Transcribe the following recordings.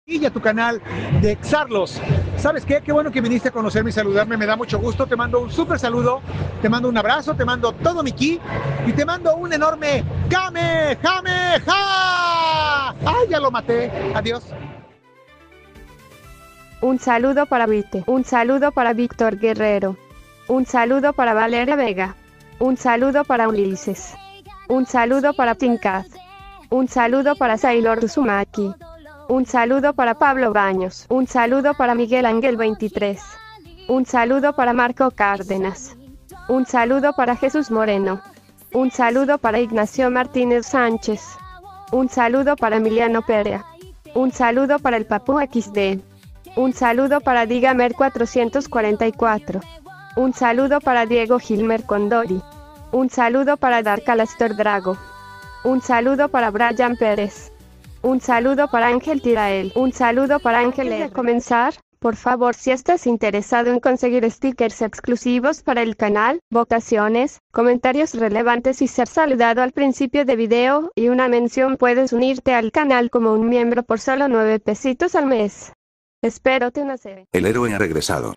y a tu canal de Xarlos. ¿Sabes qué? Qué bueno que viniste a conocerme y saludarme, me da mucho gusto. Te mando un súper saludo, te mando un abrazo, te mando todo mi ki y te mando un enorme Kamehameha. ¡Ay, ya lo maté! Adiós. Un saludo para Vite, un saludo para Víctor Guerrero, un saludo para Valeria Vega, un saludo para Ulises, un saludo para Tinkaz, un saludo para Sailor Uzumaki, un saludo para Pablo Baños, un saludo para Miguel Ángel 23, un saludo para Marco Cárdenas, un saludo para Jesús Moreno, un saludo para Ignacio Martínez Sánchez, un saludo para Emiliano Perea, un saludo para el Papu XD, un saludo para Digamer 444, un saludo para Diego Gilmer Condori, un saludo para Dark Alastor Drago, un saludo para Brian Pérez, un saludo para Ángel Tirael, un saludo para Ángel. Antes de comenzar, por favor, si estás interesado en conseguir stickers exclusivos para el canal, votaciones, comentarios relevantes y ser saludado al principio de video y una mención, puedes unirte al canal como un miembro por solo 9 pesitos al mes. Espero te una serie. El héroe ha regresado.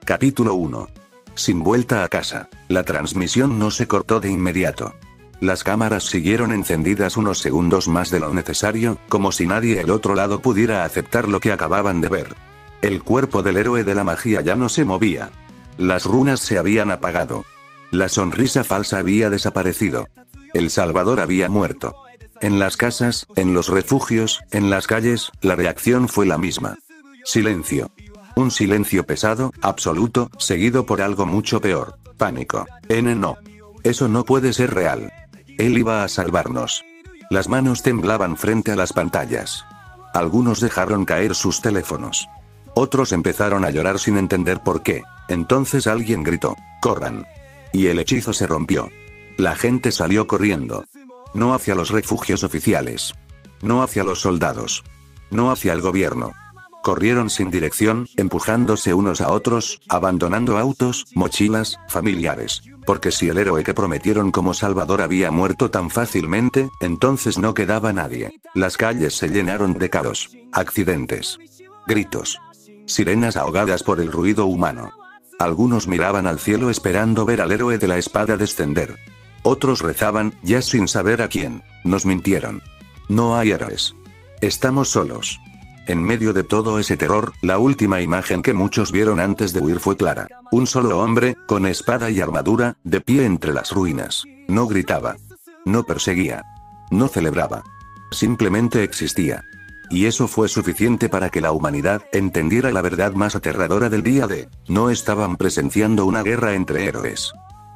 Capítulo 1. Sin vuelta a casa. La transmisión no se cortó de inmediato. Las cámaras siguieron encendidas unos segundos más de lo necesario, como si nadie del otro lado pudiera aceptar lo que acababan de ver. El cuerpo del héroe de la magia ya no se movía. Las runas se habían apagado. La sonrisa falsa había desaparecido. El Salvador había muerto. En las casas, en los refugios, en las calles, la reacción fue la misma. Silencio. Un silencio pesado, absoluto, seguido por algo mucho peor. Pánico. No. Eso no puede ser real. Él iba a salvarnos. Las manos temblaban frente a las pantallas. Algunos dejaron caer sus teléfonos. Otros empezaron a llorar sin entender por qué. Entonces alguien gritó: ¡corran! Y el hechizo se rompió. La gente salió corriendo. No hacia los refugios oficiales. No hacia los soldados. No hacia el gobierno. Corrieron sin dirección, empujándose unos a otros, abandonando autos, mochilas, familiares. Porque si el héroe que prometieron como salvador había muerto tan fácilmente, entonces no quedaba nadie. Las calles se llenaron de caos, accidentes, gritos, sirenas ahogadas por el ruido humano. Algunos miraban al cielo esperando ver al héroe de la espada descender. Otros rezaban, ya sin saber a quién. Nos mintieron. No hay héroes. Estamos solos. En medio de todo ese terror, la última imagen que muchos vieron antes de huir fue clara. Un solo hombre, con espada y armadura, de pie entre las ruinas. No gritaba. No perseguía. No celebraba. Simplemente existía. Y eso fue suficiente para que la humanidad entendiera la verdad más aterradora del día de: no estaban presenciando una guerra entre héroes.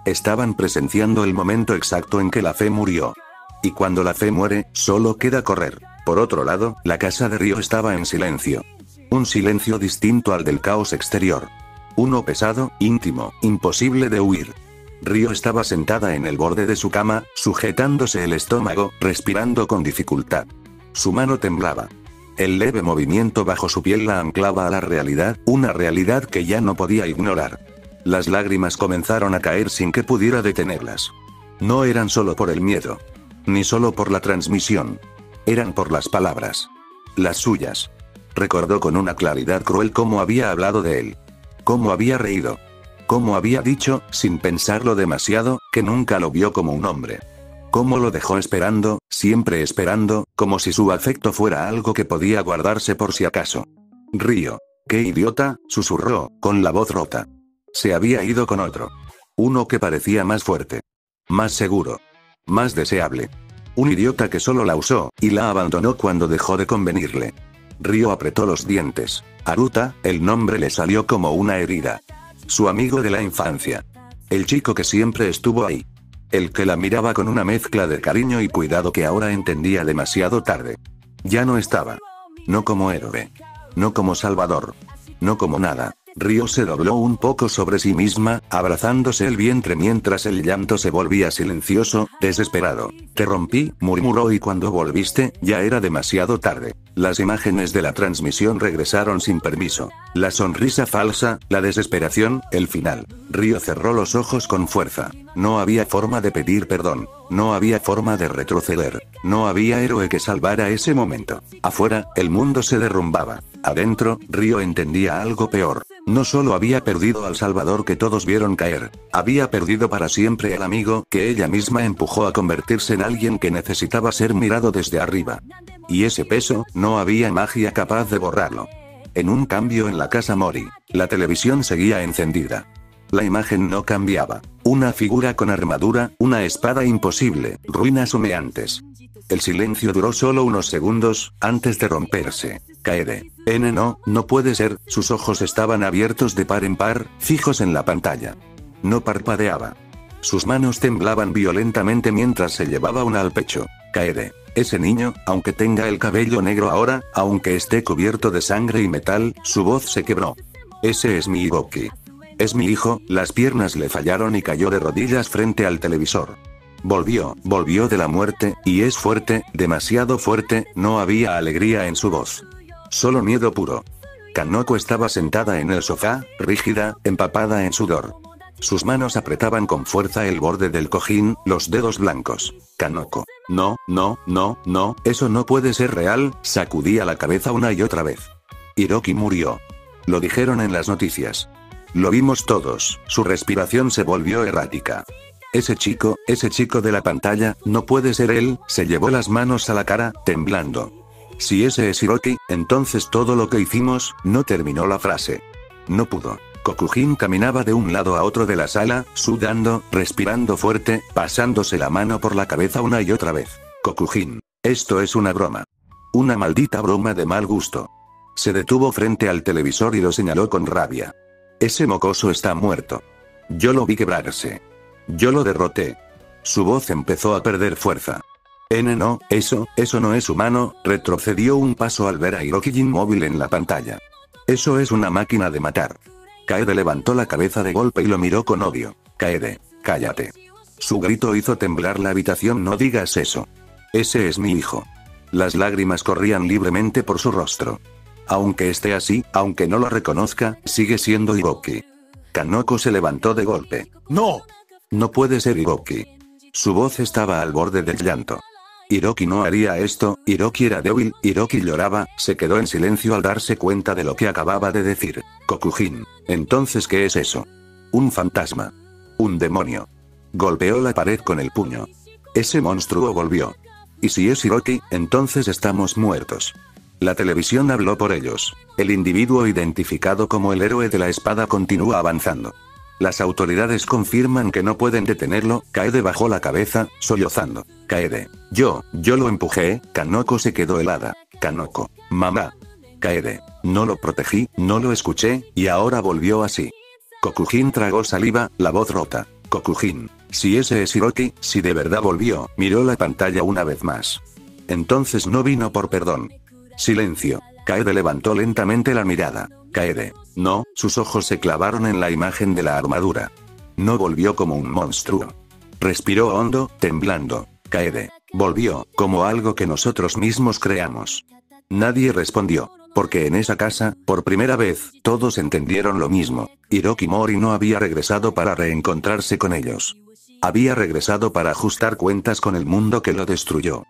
Estaban presenciando el momento exacto en que la fe murió. Y cuando la fe muere, solo queda correr. Por otro lado, la casa de Río estaba en silencio. Un silencio distinto al del caos exterior. Uno pesado, íntimo, imposible de huir. Río estaba sentada en el borde de su cama, sujetándose el estómago, respirando con dificultad. Su mano temblaba. El leve movimiento bajo su piel la anclaba a la realidad, una realidad que ya no podía ignorar. Las lágrimas comenzaron a caer sin que pudiera detenerlas. No eran solo por el miedo. Ni solo por la transmisión. Eran por las palabras. Las suyas. Recordó con una claridad cruel cómo había hablado de él. Cómo había reído. Cómo había dicho, sin pensarlo demasiado, que nunca lo vio como un hombre. Cómo lo dejó esperando, siempre esperando, como si su afecto fuera algo que podía guardarse por si acaso. Río. ¡Qué idiota!, susurró, con la voz rota. Se había ido con otro. Uno que parecía más fuerte. Más seguro. Más deseable. Un idiota que solo la usó, y la abandonó cuando dejó de convenirle. Río apretó los dientes. Aruta, el nombre le salió como una herida. Su amigo de la infancia. El chico que siempre estuvo ahí. El que la miraba con una mezcla de cariño y cuidado que ahora entendía demasiado tarde. Ya no estaba. No como héroe. No como salvador. No como nada. Ryo se dobló un poco sobre sí misma, abrazándose el vientre mientras el llanto se volvía silencioso, desesperado. Te rompí, murmuró, y cuando volviste, ya era demasiado tarde. Las imágenes de la transmisión regresaron sin permiso. La sonrisa falsa, la desesperación, el final. Ryo cerró los ojos con fuerza. No había forma de pedir perdón. No había forma de retroceder. No había héroe que salvara ese momento. Afuera, el mundo se derrumbaba. Adentro, Ryo entendía algo peor. No solo había perdido al Salvador que todos vieron caer, había perdido para siempre al amigo que ella misma empujó a convertirse en alguien que necesitaba ser mirado desde arriba. Y ese peso, no había magia capaz de borrarlo. En un cambio en la casa Mori, la televisión seguía encendida. La imagen no cambiaba. Una figura con armadura, una espada imposible, ruinas humeantes. El silencio duró solo unos segundos, antes de romperse. Kaede. No puede ser, sus ojos estaban abiertos de par en par, fijos en la pantalla. No parpadeaba. Sus manos temblaban violentamente mientras se llevaba una al pecho. Kaede. Ese niño, aunque tenga el cabello negro ahora, aunque esté cubierto de sangre y metal, su voz se quebró. Ese es mi Igoki. Es mi hijo. Las piernas le fallaron y cayó de rodillas frente al televisor. Volvió de la muerte, y es fuerte, demasiado fuerte, no había alegría en su voz. Solo miedo puro. Kanoko estaba sentada en el sofá, rígida, empapada en sudor. Sus manos apretaban con fuerza el borde del cojín, los dedos blancos. Kanoko. No, eso no puede ser real, sacudía la cabeza una y otra vez. Hiroki murió. Lo dijeron en las noticias. Lo vimos todos, su respiración se volvió errática. Ese chico de la pantalla, no puede ser él, se llevó las manos a la cara, temblando. Si ese es Hiroki, entonces todo lo que hicimos, no terminó la frase. No pudo. Kokujin caminaba de un lado a otro de la sala, sudando, respirando fuerte, pasándose la mano por la cabeza una y otra vez. Kokujin. Esto es una broma. Una maldita broma de mal gusto. Se detuvo frente al televisor y lo señaló con rabia. Ese mocoso está muerto. Yo lo vi quebrarse. Yo lo derroté. Su voz empezó a perder fuerza. No, eso no es humano, retrocedió un paso al ver a Hiroki inmóvil en la pantalla. Eso es una máquina de matar. Kaede levantó la cabeza de golpe y lo miró con odio. Kaede, cállate. Su grito hizo temblar la habitación. No digas eso. Ese es mi hijo. Las lágrimas corrían libremente por su rostro. Aunque esté así, aunque no lo reconozca, sigue siendo Hiroki. Kanoko se levantó de golpe. ¡No! No puede ser Hiroki. Su voz estaba al borde del llanto. Hiroki no haría esto, Hiroki era débil, Hiroki lloraba, se quedó en silencio al darse cuenta de lo que acababa de decir. Kokujin. Entonces, ¿qué es eso? Un fantasma. Un demonio. Golpeó la pared con el puño. Ese monstruo volvió. Y si es Hiroki, entonces estamos muertos. La televisión habló por ellos. El individuo identificado como el héroe de la espada continúa avanzando. Las autoridades confirman que no pueden detenerlo. Kaede bajó la cabeza, sollozando. Kaede. Yo lo empujé. Kanoko se quedó helada. Kanoko. Mamá. Kaede. No lo protegí, no lo escuché, y ahora volvió así. Kokujin tragó saliva, la voz rota. Kokujin. Si ese es Hiroki, si de verdad volvió, miró la pantalla una vez más. Entonces no vino por perdón. Silencio. Kaede levantó lentamente la mirada. Kaede. No, sus ojos se clavaron en la imagen de la armadura. No volvió como un monstruo. Respiró hondo, temblando. Kaede. Volvió, como algo que nosotros mismos creamos. Nadie respondió, porque en esa casa, por primera vez, todos entendieron lo mismo. Hiroki Mori no había regresado para reencontrarse con ellos. Había regresado para ajustar cuentas con el mundo que lo destruyó.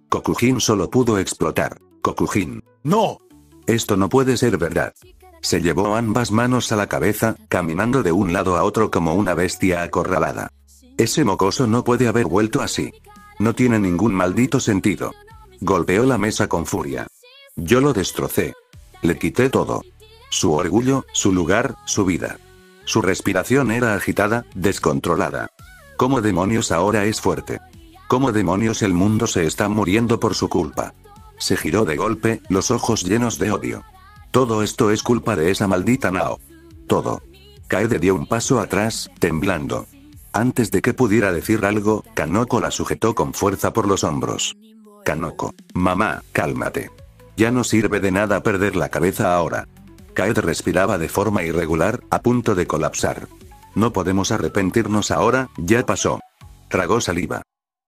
Kokujin solo pudo explotar. Kokujin. ¡No! Esto no puede ser verdad. Se llevó ambas manos a la cabeza, caminando de un lado a otro como una bestia acorralada. Ese mocoso no puede haber vuelto así. No tiene ningún maldito sentido. Golpeó la mesa con furia. Yo lo destrocé. Le quité todo. Su orgullo, su lugar, su vida. Su respiración era agitada, descontrolada. ¿Cómo demonios ahora es fuerte? ¿Cómo demonios el mundo se está muriendo por su culpa? Se giró de golpe, los ojos llenos de odio. Todo esto es culpa de esa maldita Nao. Todo. Kaede dio un paso atrás, temblando. Antes de que pudiera decir algo, Kanoko la sujetó con fuerza por los hombros. Kanoko. Mamá, cálmate. Ya no sirve de nada perder la cabeza ahora. Kaede respiraba de forma irregular, a punto de colapsar. No podemos arrepentirnos ahora, ya pasó. Tragó saliva.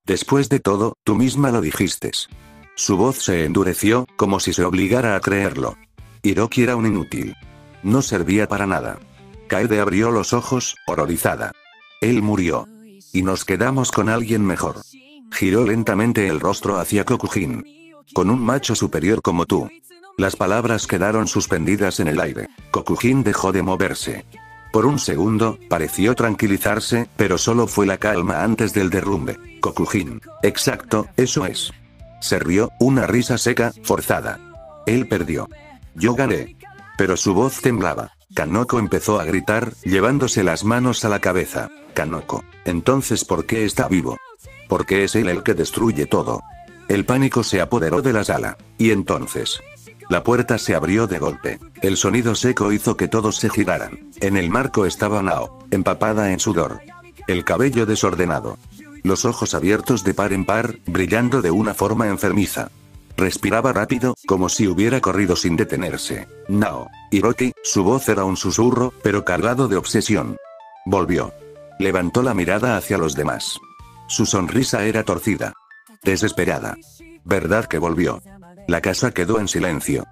Después de todo, tú misma lo dijiste. Su voz se endureció, como si se obligara a creerlo. Hiroki era un inútil. No servía para nada. Kaede abrió los ojos, horrorizada. Él murió. Y nos quedamos con alguien mejor. Giró lentamente el rostro hacia Kokujin. Con un macho superior como tú. Las palabras quedaron suspendidas en el aire. Kokujin dejó de moverse. Por un segundo, pareció tranquilizarse, pero solo fue la calma antes del derrumbe. Kokujin. Exacto, eso es. Se rió, una risa seca, forzada. Él perdió. Yo gané. Pero su voz temblaba. Kanoko empezó a gritar, llevándose las manos a la cabeza. Kanoko. Entonces, ¿por qué está vivo? Porque es él el que destruye todo. El pánico se apoderó de la sala. Y entonces... La puerta se abrió de golpe. El sonido seco hizo que todos se giraran. En el marco estaba Nao, empapada en sudor. El cabello desordenado. Los ojos abiertos de par en par, brillando de una forma enfermiza. Respiraba rápido, como si hubiera corrido sin detenerse. Nao. Hiroki, su voz era un susurro, pero cargado de obsesión. Volvió. Levantó la mirada hacia los demás. Su sonrisa era torcida. Desesperada. ¿Verdad que volvió? La casa quedó en silencio.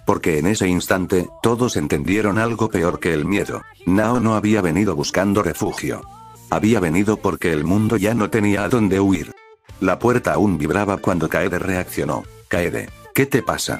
Porque en ese instante, todos entendieron algo peor que el miedo. Nao no había venido buscando refugio. Había venido porque el mundo ya no tenía a dónde huir. La puerta aún vibraba cuando Kaede reaccionó. Kaede, ¿qué te pasa?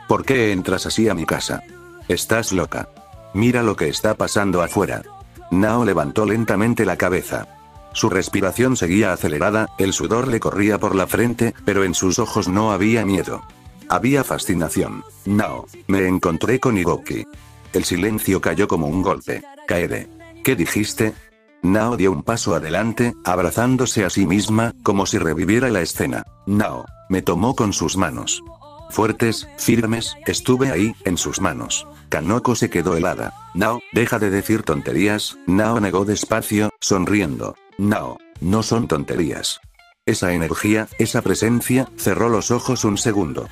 ¿Por qué entras así a mi casa? Estás loca. Mira lo que está pasando afuera. Nao levantó lentamente la cabeza. Su respiración seguía acelerada, el sudor le corría por la frente, pero en sus ojos no había miedo. Había fascinación. Nao, me encontré con Hiroki. El silencio cayó como un golpe. Kaede. ¿Qué dijiste? Nao dio un paso adelante, abrazándose a sí misma, como si reviviera la escena. Nao, me tomó con sus manos. Fuertes, firmes, estuve ahí, en sus manos. Kanoko se quedó helada. Nao, deja de decir tonterías. Nao negó despacio, sonriendo. Nao, no son tonterías. Esa energía, esa presencia, cerró los ojos un segundo.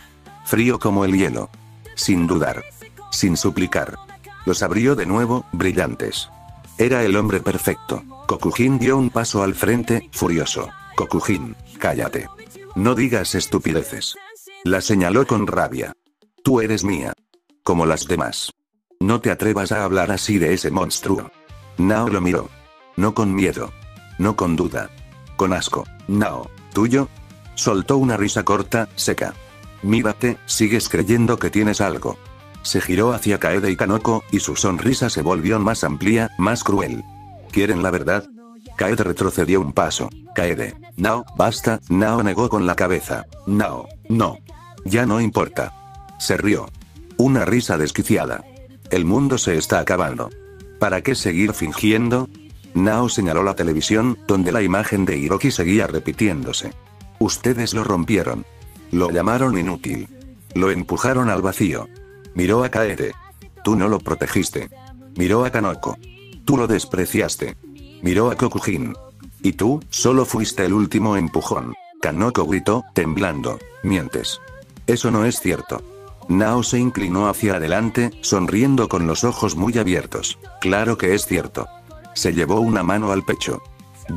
Frío como el hielo. Sin dudar. Sin suplicar. Los abrió de nuevo, brillantes. Era el hombre perfecto. Kokujin dio un paso al frente, furioso. Kokujin, cállate. No digas estupideces. La señaló con rabia. Tú eres mía. Como las demás. No te atrevas a hablar así de ese monstruo. Nao lo miró. No con miedo. No con duda. Con asco. Nao, ¿tuyo? Soltó una risa corta, seca. Mírate, sigues creyendo que tienes algo. Se giró hacia Kaede y Kanoko, y su sonrisa se volvió más amplia, más cruel. ¿Quieren la verdad? Kaede retrocedió un paso. Kaede. Nao, basta. Nao negó con la cabeza. Nao, no. Ya no importa. Se rió. Una risa desquiciada. El mundo se está acabando. ¿Para qué seguir fingiendo? Nao señaló la televisión, donde la imagen de Hiroki seguía repitiéndose. Ustedes lo rompieron. Lo llamaron inútil. Lo empujaron al vacío. Miró a Kaede. Tú no lo protegiste. Miró a Kanoko. Tú lo despreciaste. Miró a Kokujin. Y tú, solo fuiste el último empujón. Kanoko gritó, temblando. Mientes. Eso no es cierto. Nao se inclinó hacia adelante, sonriendo con los ojos muy abiertos. Claro que es cierto. Se llevó una mano al pecho.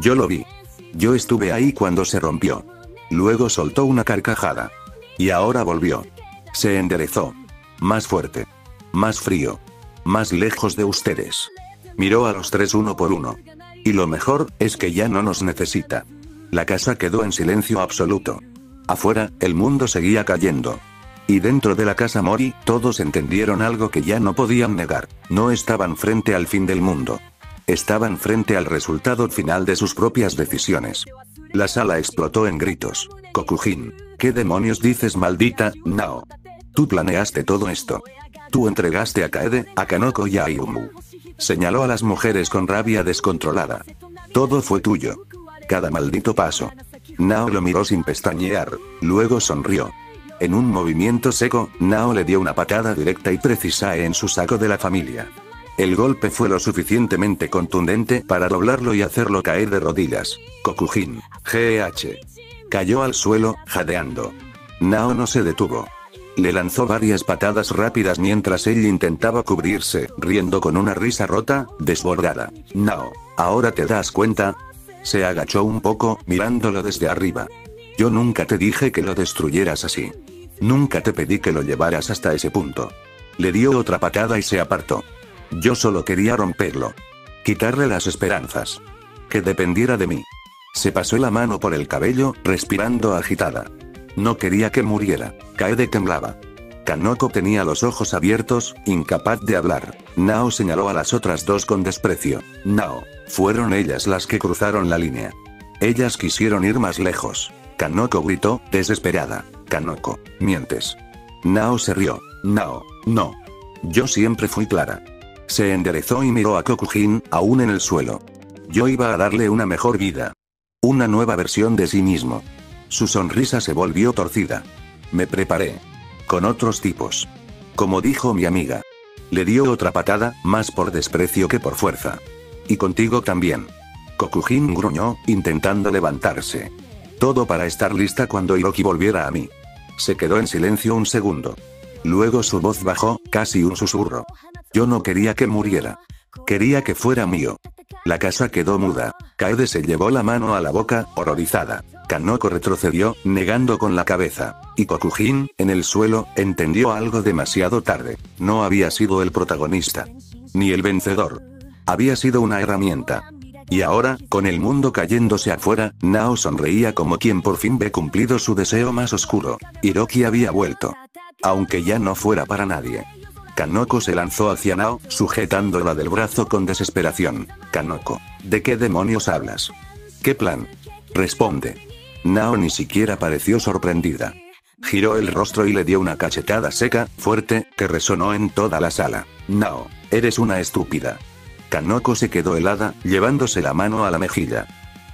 Yo lo vi. Yo estuve ahí cuando se rompió. Luego soltó una carcajada. Y ahora volvió. Se enderezó. Más fuerte. Más frío. Más lejos de ustedes. Miró a los tres uno por uno. Y lo mejor, es que ya no nos necesita. La casa quedó en silencio absoluto. Afuera, el mundo seguía cayendo. Y dentro de la casa Mori, todos entendieron algo que ya no podían negar. No estaban frente al fin del mundo. Estaban frente al resultado final de sus propias decisiones. La sala explotó en gritos. Kokujin. ¿Qué demonios dices, maldita, Nao? Tú planeaste todo esto. Tú entregaste a Kaede, a Kanoko y a Ayumu. Señaló a las mujeres con rabia descontrolada. Todo fue tuyo. Cada maldito paso. Nao lo miró sin pestañear, luego sonrió. En un movimiento seco, Nao le dio una patada directa y precisa en su saco de la familia. El golpe fue lo suficientemente contundente para doblarlo y hacerlo caer de rodillas. Kokujin. GH. Cayó al suelo, jadeando. Nao no se detuvo. Le lanzó varias patadas rápidas mientras él intentaba cubrirse, riendo con una risa rota, desbordada. Nao, ¿ahora te das cuenta? Se agachó un poco, mirándolo desde arriba. Yo nunca te dije que lo destruyeras así. Nunca te pedí que lo llevaras hasta ese punto. Le dio otra patada y se apartó. Yo solo quería romperlo. Quitarle las esperanzas. Que dependiera de mí. Se pasó la mano por el cabello, respirando agitada. No quería que muriera. Kaede temblaba. Kanoko tenía los ojos abiertos, incapaz de hablar. Nao señaló a las otras dos con desprecio. Nao, fueron ellas las que cruzaron la línea. Ellas quisieron ir más lejos. Kanoko gritó, desesperada. Kanoko, mientes. Nao se rió. Nao, no. Yo siempre fui clara. Se enderezó y miró a Kokujin, aún en el suelo. Yo iba a darle una mejor vida. Una nueva versión de sí mismo. Su sonrisa se volvió torcida. Me preparé. Con otros tipos. Como dijo mi amiga. Le dio otra patada, más por desprecio que por fuerza. Y contigo también. Kokujin gruñó, intentando levantarse. Todo para estar lista cuando Hiroki volviera a mí. Se quedó en silencio un segundo. Luego su voz bajó, casi un susurro. Yo no quería que muriera. Quería que fuera mío. La casa quedó muda. Kaede se llevó la mano a la boca, horrorizada. Kanoko retrocedió, negando con la cabeza. Y Kokujin, en el suelo, entendió algo demasiado tarde. No había sido el protagonista. Ni el vencedor. Había sido una herramienta. Y ahora, con el mundo cayéndose afuera, Nao sonreía como quien por fin ve cumplido su deseo más oscuro. Hiroki había vuelto. Aunque ya no fuera para nadie. Kanoko se lanzó hacia Nao, sujetándola del brazo con desesperación. Kanoko, ¿de qué demonios hablas? ¿Qué plan? Responde. Nao ni siquiera pareció sorprendida. Giró el rostro y le dio una cachetada seca, fuerte, que resonó en toda la sala. Nao, eres una estúpida. Kanoko se quedó helada, llevándose la mano a la mejilla.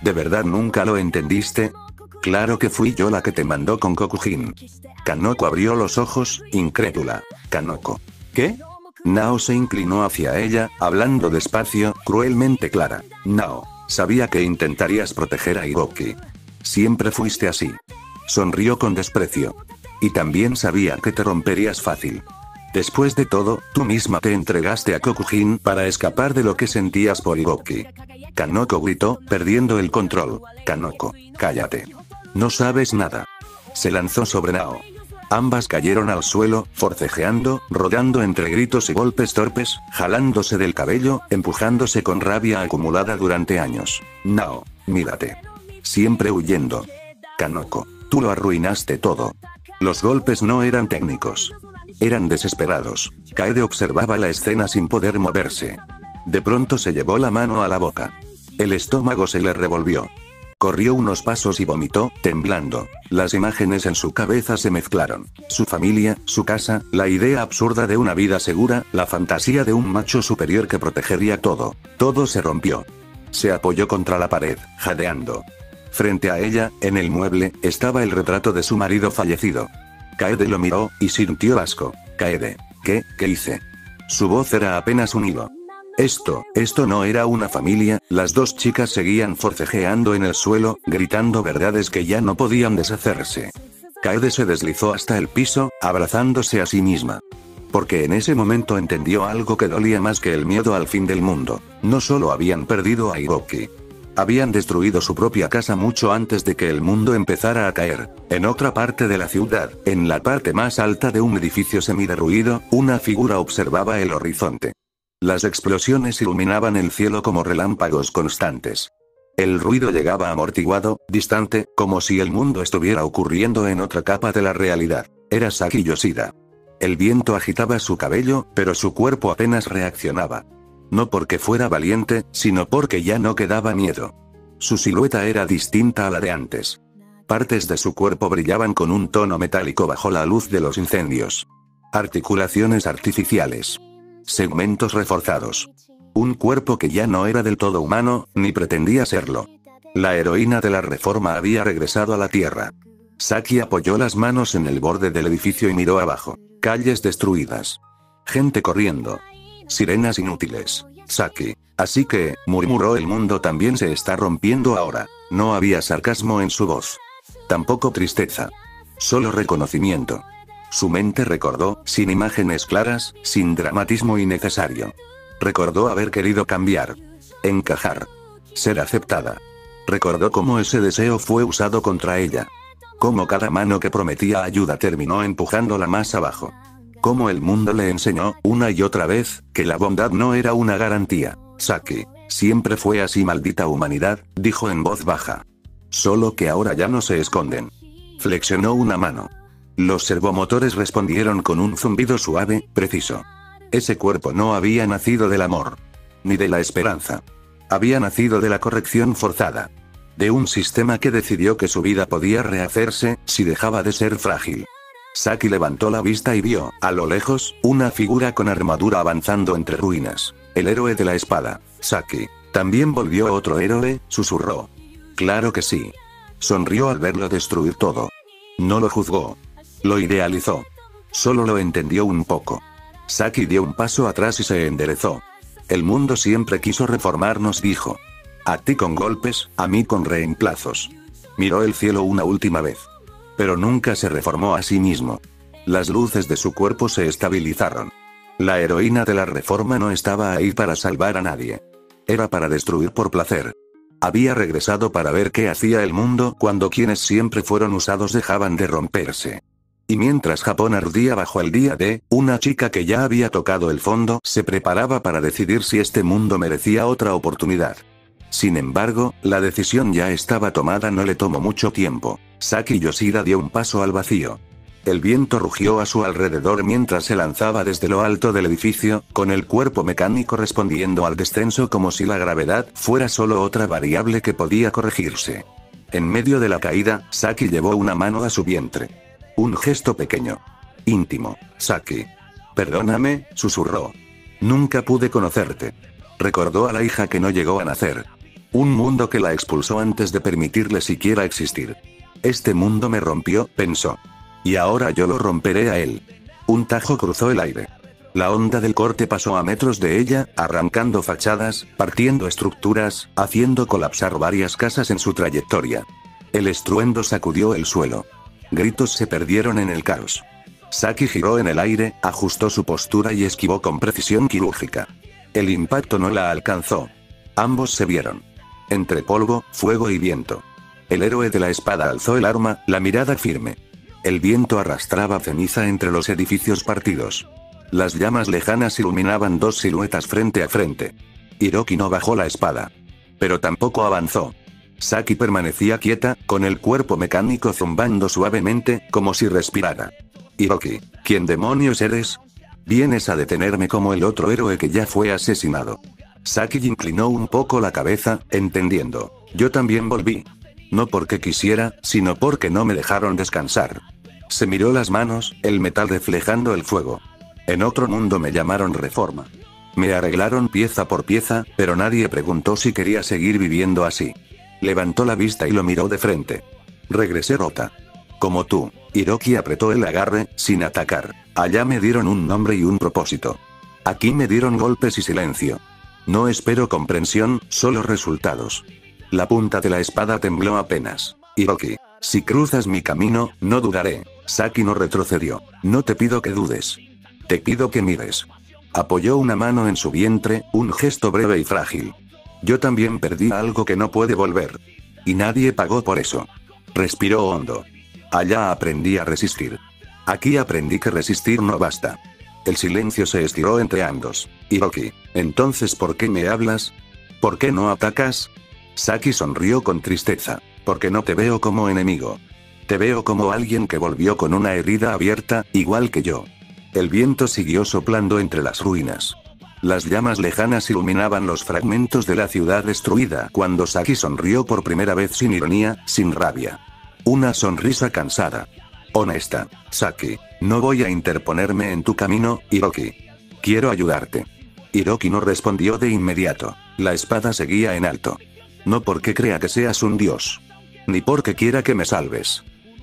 ¿De verdad nunca lo entendiste? Claro que fui yo la que te mandó con Kokujin. Kanoko abrió los ojos, incrédula. Kanoko. ¿Qué? Nao se inclinó hacia ella, hablando despacio, cruelmente clara. Nao, sabía que intentarías proteger a Hiroki. Siempre fuiste así. Sonrió con desprecio. Y también sabía que te romperías fácil. Después de todo, tú misma te entregaste a Kokujin para escapar de lo que sentías por Hiroki. Kanoko gritó, perdiendo el control. Kanoko, cállate. No sabes nada. Se lanzó sobre Nao. Ambas cayeron al suelo, forcejeando, rodando entre gritos y golpes torpes, jalándose del cabello, empujándose con rabia acumulada durante años. Nao, mírate. Siempre huyendo. Kanoko, tú lo arruinaste todo. Los golpes no eran técnicos. Eran desesperados. Kaede observaba la escena sin poder moverse. De pronto se llevó la mano a la boca. El estómago se le revolvió. Corrió unos pasos y vomitó, temblando. Las imágenes en su cabeza se mezclaron. Su familia, su casa, la idea absurda de una vida segura, la fantasía de un macho superior que protegería todo. Todo se rompió. Se apoyó contra la pared, jadeando. Frente a ella, en el mueble, estaba el retrato de su marido fallecido. Kaede lo miró, y sintió asco. Kaede, ¿qué hice? Su voz era apenas un hilo. Esto no era una familia, las dos chicas seguían forcejeando en el suelo, gritando verdades que ya no podían deshacerse. Kaede se deslizó hasta el piso, abrazándose a sí misma. Porque en ese momento entendió algo que dolía más que el miedo al fin del mundo. No solo habían perdido a Hiroki. Habían destruido su propia casa mucho antes de que el mundo empezara a caer. En otra parte de la ciudad, en la parte más alta de un edificio semiderruido, una figura observaba el horizonte. Las explosiones iluminaban el cielo como relámpagos constantes. El ruido llegaba amortiguado, distante, como si el mundo estuviera ocurriendo en otra capa de la realidad. Era Saki Yoshida. El viento agitaba su cabello, pero su cuerpo apenas reaccionaba. No porque fuera valiente, sino porque ya no quedaba miedo. Su silueta era distinta a la de antes. Partes de su cuerpo brillaban con un tono metálico bajo la luz de los incendios. Articulaciones artificiales. Segmentos reforzados. Un cuerpo que ya no era del todo humano, ni pretendía serlo. La heroína de la reforma había regresado a la tierra. Saki apoyó las manos en el borde del edificio y miró abajo. Calles destruidas. Gente corriendo. Sirenas inútiles. Saki. Así que, murmuró, el mundo también se está rompiendo ahora. No había sarcasmo en su voz. Tampoco tristeza. Solo reconocimiento. Su mente recordó, sin imágenes claras, sin dramatismo innecesario. Recordó haber querido cambiar. Encajar. Ser aceptada. Recordó cómo ese deseo fue usado contra ella. Cómo cada mano que prometía ayuda terminó empujándola más abajo. Cómo el mundo le enseñó, una y otra vez, que la bondad no era una garantía. Saki. Siempre fue así, maldita humanidad, dijo en voz baja. Solo que ahora ya no se esconden. Flexionó una mano. Los servomotores respondieron con un zumbido suave, preciso. Ese cuerpo no había nacido del amor. Ni de la esperanza. Había nacido de la corrección forzada. De un sistema que decidió que su vida podía rehacerse, si dejaba de ser frágil. Saki levantó la vista y vio, a lo lejos, una figura con armadura avanzando entre ruinas. El héroe de la espada. Saki. También volvió otro héroe, susurró. Claro que sí. Sonrió al verlo destruir todo. No lo juzgó. Lo idealizó. Solo lo entendió un poco. Saki dio un paso atrás y se enderezó. El mundo siempre quiso reformarnos, dijo. A ti con golpes, a mí con reemplazos. Miró el cielo una última vez. Pero nunca se reformó a sí mismo. Las luces de su cuerpo se estabilizaron. La heroína de la reforma no estaba ahí para salvar a nadie. Era para destruir por placer. Había regresado para ver qué hacía el mundo cuando quienes siempre fueron usados dejaban de romperse. Y mientras Japón ardía bajo el día D, una chica que ya había tocado el fondo se preparaba para decidir si este mundo merecía otra oportunidad. Sin embargo, la decisión ya estaba tomada, no le tomó mucho tiempo. Saki Yoshida dio un paso al vacío. El viento rugió a su alrededor mientras se lanzaba desde lo alto del edificio, con el cuerpo mecánico respondiendo al descenso como si la gravedad fuera solo otra variable que podía corregirse. En medio de la caída, Saki llevó una mano a su vientre. Un gesto pequeño. Íntimo. Saki. Perdóname, susurró. Nunca pude conocerte. Recordó a la hija que no llegó a nacer. Un mundo que la expulsó antes de permitirle siquiera existir. Este mundo me rompió, pensó. Y ahora yo lo romperé a él. Un tajo cruzó el aire. La onda del corte pasó a metros de ella, arrancando fachadas, partiendo estructuras, haciendo colapsar varias casas en su trayectoria. El estruendo sacudió el suelo. Gritos se perdieron en el caos. Saki giró en el aire, ajustó su postura y esquivó con precisión quirúrgica. El impacto no la alcanzó. Ambos se vieron. Entre polvo, fuego y viento. El héroe de la espada alzó el arma, la mirada firme. El viento arrastraba ceniza entre los edificios partidos. Las llamas lejanas iluminaban dos siluetas frente a frente. Hiroki no bajó la espada. Pero tampoco avanzó. Saki permanecía quieta, con el cuerpo mecánico zumbando suavemente, como si respirara. Hiroki, ¿quién demonios eres? Vienes a detenerme como el otro héroe que ya fue asesinado. Saki inclinó un poco la cabeza, entendiendo. Yo también volví. No porque quisiera, sino porque no me dejaron descansar. Se miró las manos, el metal reflejando el fuego. En otro mundo me llamaron reforma. Me arreglaron pieza por pieza, pero nadie preguntó si quería seguir viviendo así. Levantó la vista y lo miró de frente. Regresé rota. Como tú. Hiroki apretó el agarre, sin atacar. Allá me dieron un nombre y un propósito. Aquí me dieron golpes y silencio. No espero comprensión, solo resultados. La punta de la espada tembló apenas. Hiroki, si cruzas mi camino, no dudaré. Saki no retrocedió. No te pido que dudes. Te pido que mires. Apoyó una mano en su vientre, un gesto breve y frágil. Yo también perdí algo que no puede volver. Y nadie pagó por eso. Respiró hondo. Allá aprendí a resistir. Aquí aprendí que resistir no basta. El silencio se estiró entre ambos. Hiroki, entonces ¿por qué me hablas? ¿Por qué no atacas? Saki sonrió con tristeza. Porque no te veo como enemigo. Te veo como alguien que volvió con una herida abierta, igual que yo. El viento siguió soplando entre las ruinas. Las llamas lejanas iluminaban los fragmentos de la ciudad destruida cuando Saki sonrió por primera vez sin ironía, sin rabia. Una sonrisa cansada. Honesta. Saki, no voy a interponerme en tu camino, Hiroki. Quiero ayudarte. Hiroki no respondió de inmediato. La espada seguía en alto. No porque crea que seas un dios. Ni porque quiera que me salves.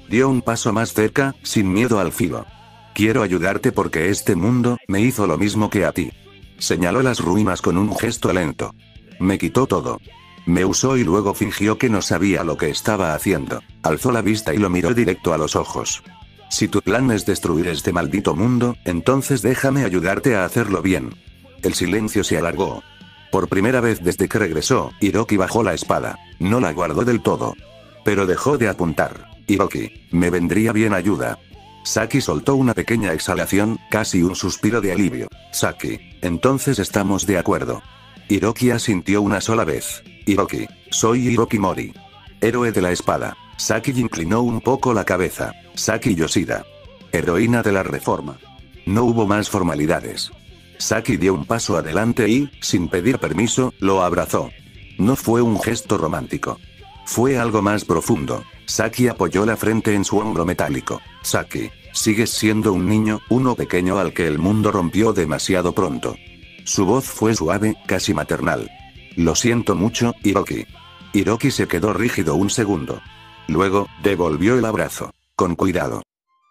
Dio un paso más cerca, sin miedo al filo. Quiero ayudarte porque este mundo me hizo lo mismo que a ti. Señaló las ruinas con un gesto lento. Me quitó todo. Me usó y luego fingió que no sabía lo que estaba haciendo. Alzó la vista y lo miró directo a los ojos. Si tu plan es destruir este maldito mundo, entonces déjame ayudarte a hacerlo bien. El silencio se alargó. Por primera vez desde que regresó, Hiroki bajó la espada. No la guardó del todo. Pero dejó de apuntar. Hiroki, me vendría bien ayuda. Saki soltó una pequeña exhalación, casi un suspiro de alivio. Saki, entonces estamos de acuerdo. Hiroki asintió una sola vez. Hiroki, soy Hiroki Mori. Héroe de la espada. Saki inclinó un poco la cabeza. Saki Yoshida. Heroína de la reforma. No hubo más formalidades. Saki dio un paso adelante y, sin pedir permiso, lo abrazó. No fue un gesto romántico. Fue algo más profundo. Saki apoyó la frente en su hombro metálico. Saki, sigues siendo un niño, uno pequeño al que el mundo rompió demasiado pronto. Su voz fue suave, casi maternal. Lo siento mucho, Hiroki. Hiroki se quedó rígido un segundo. Luego, devolvió el abrazo. Con cuidado.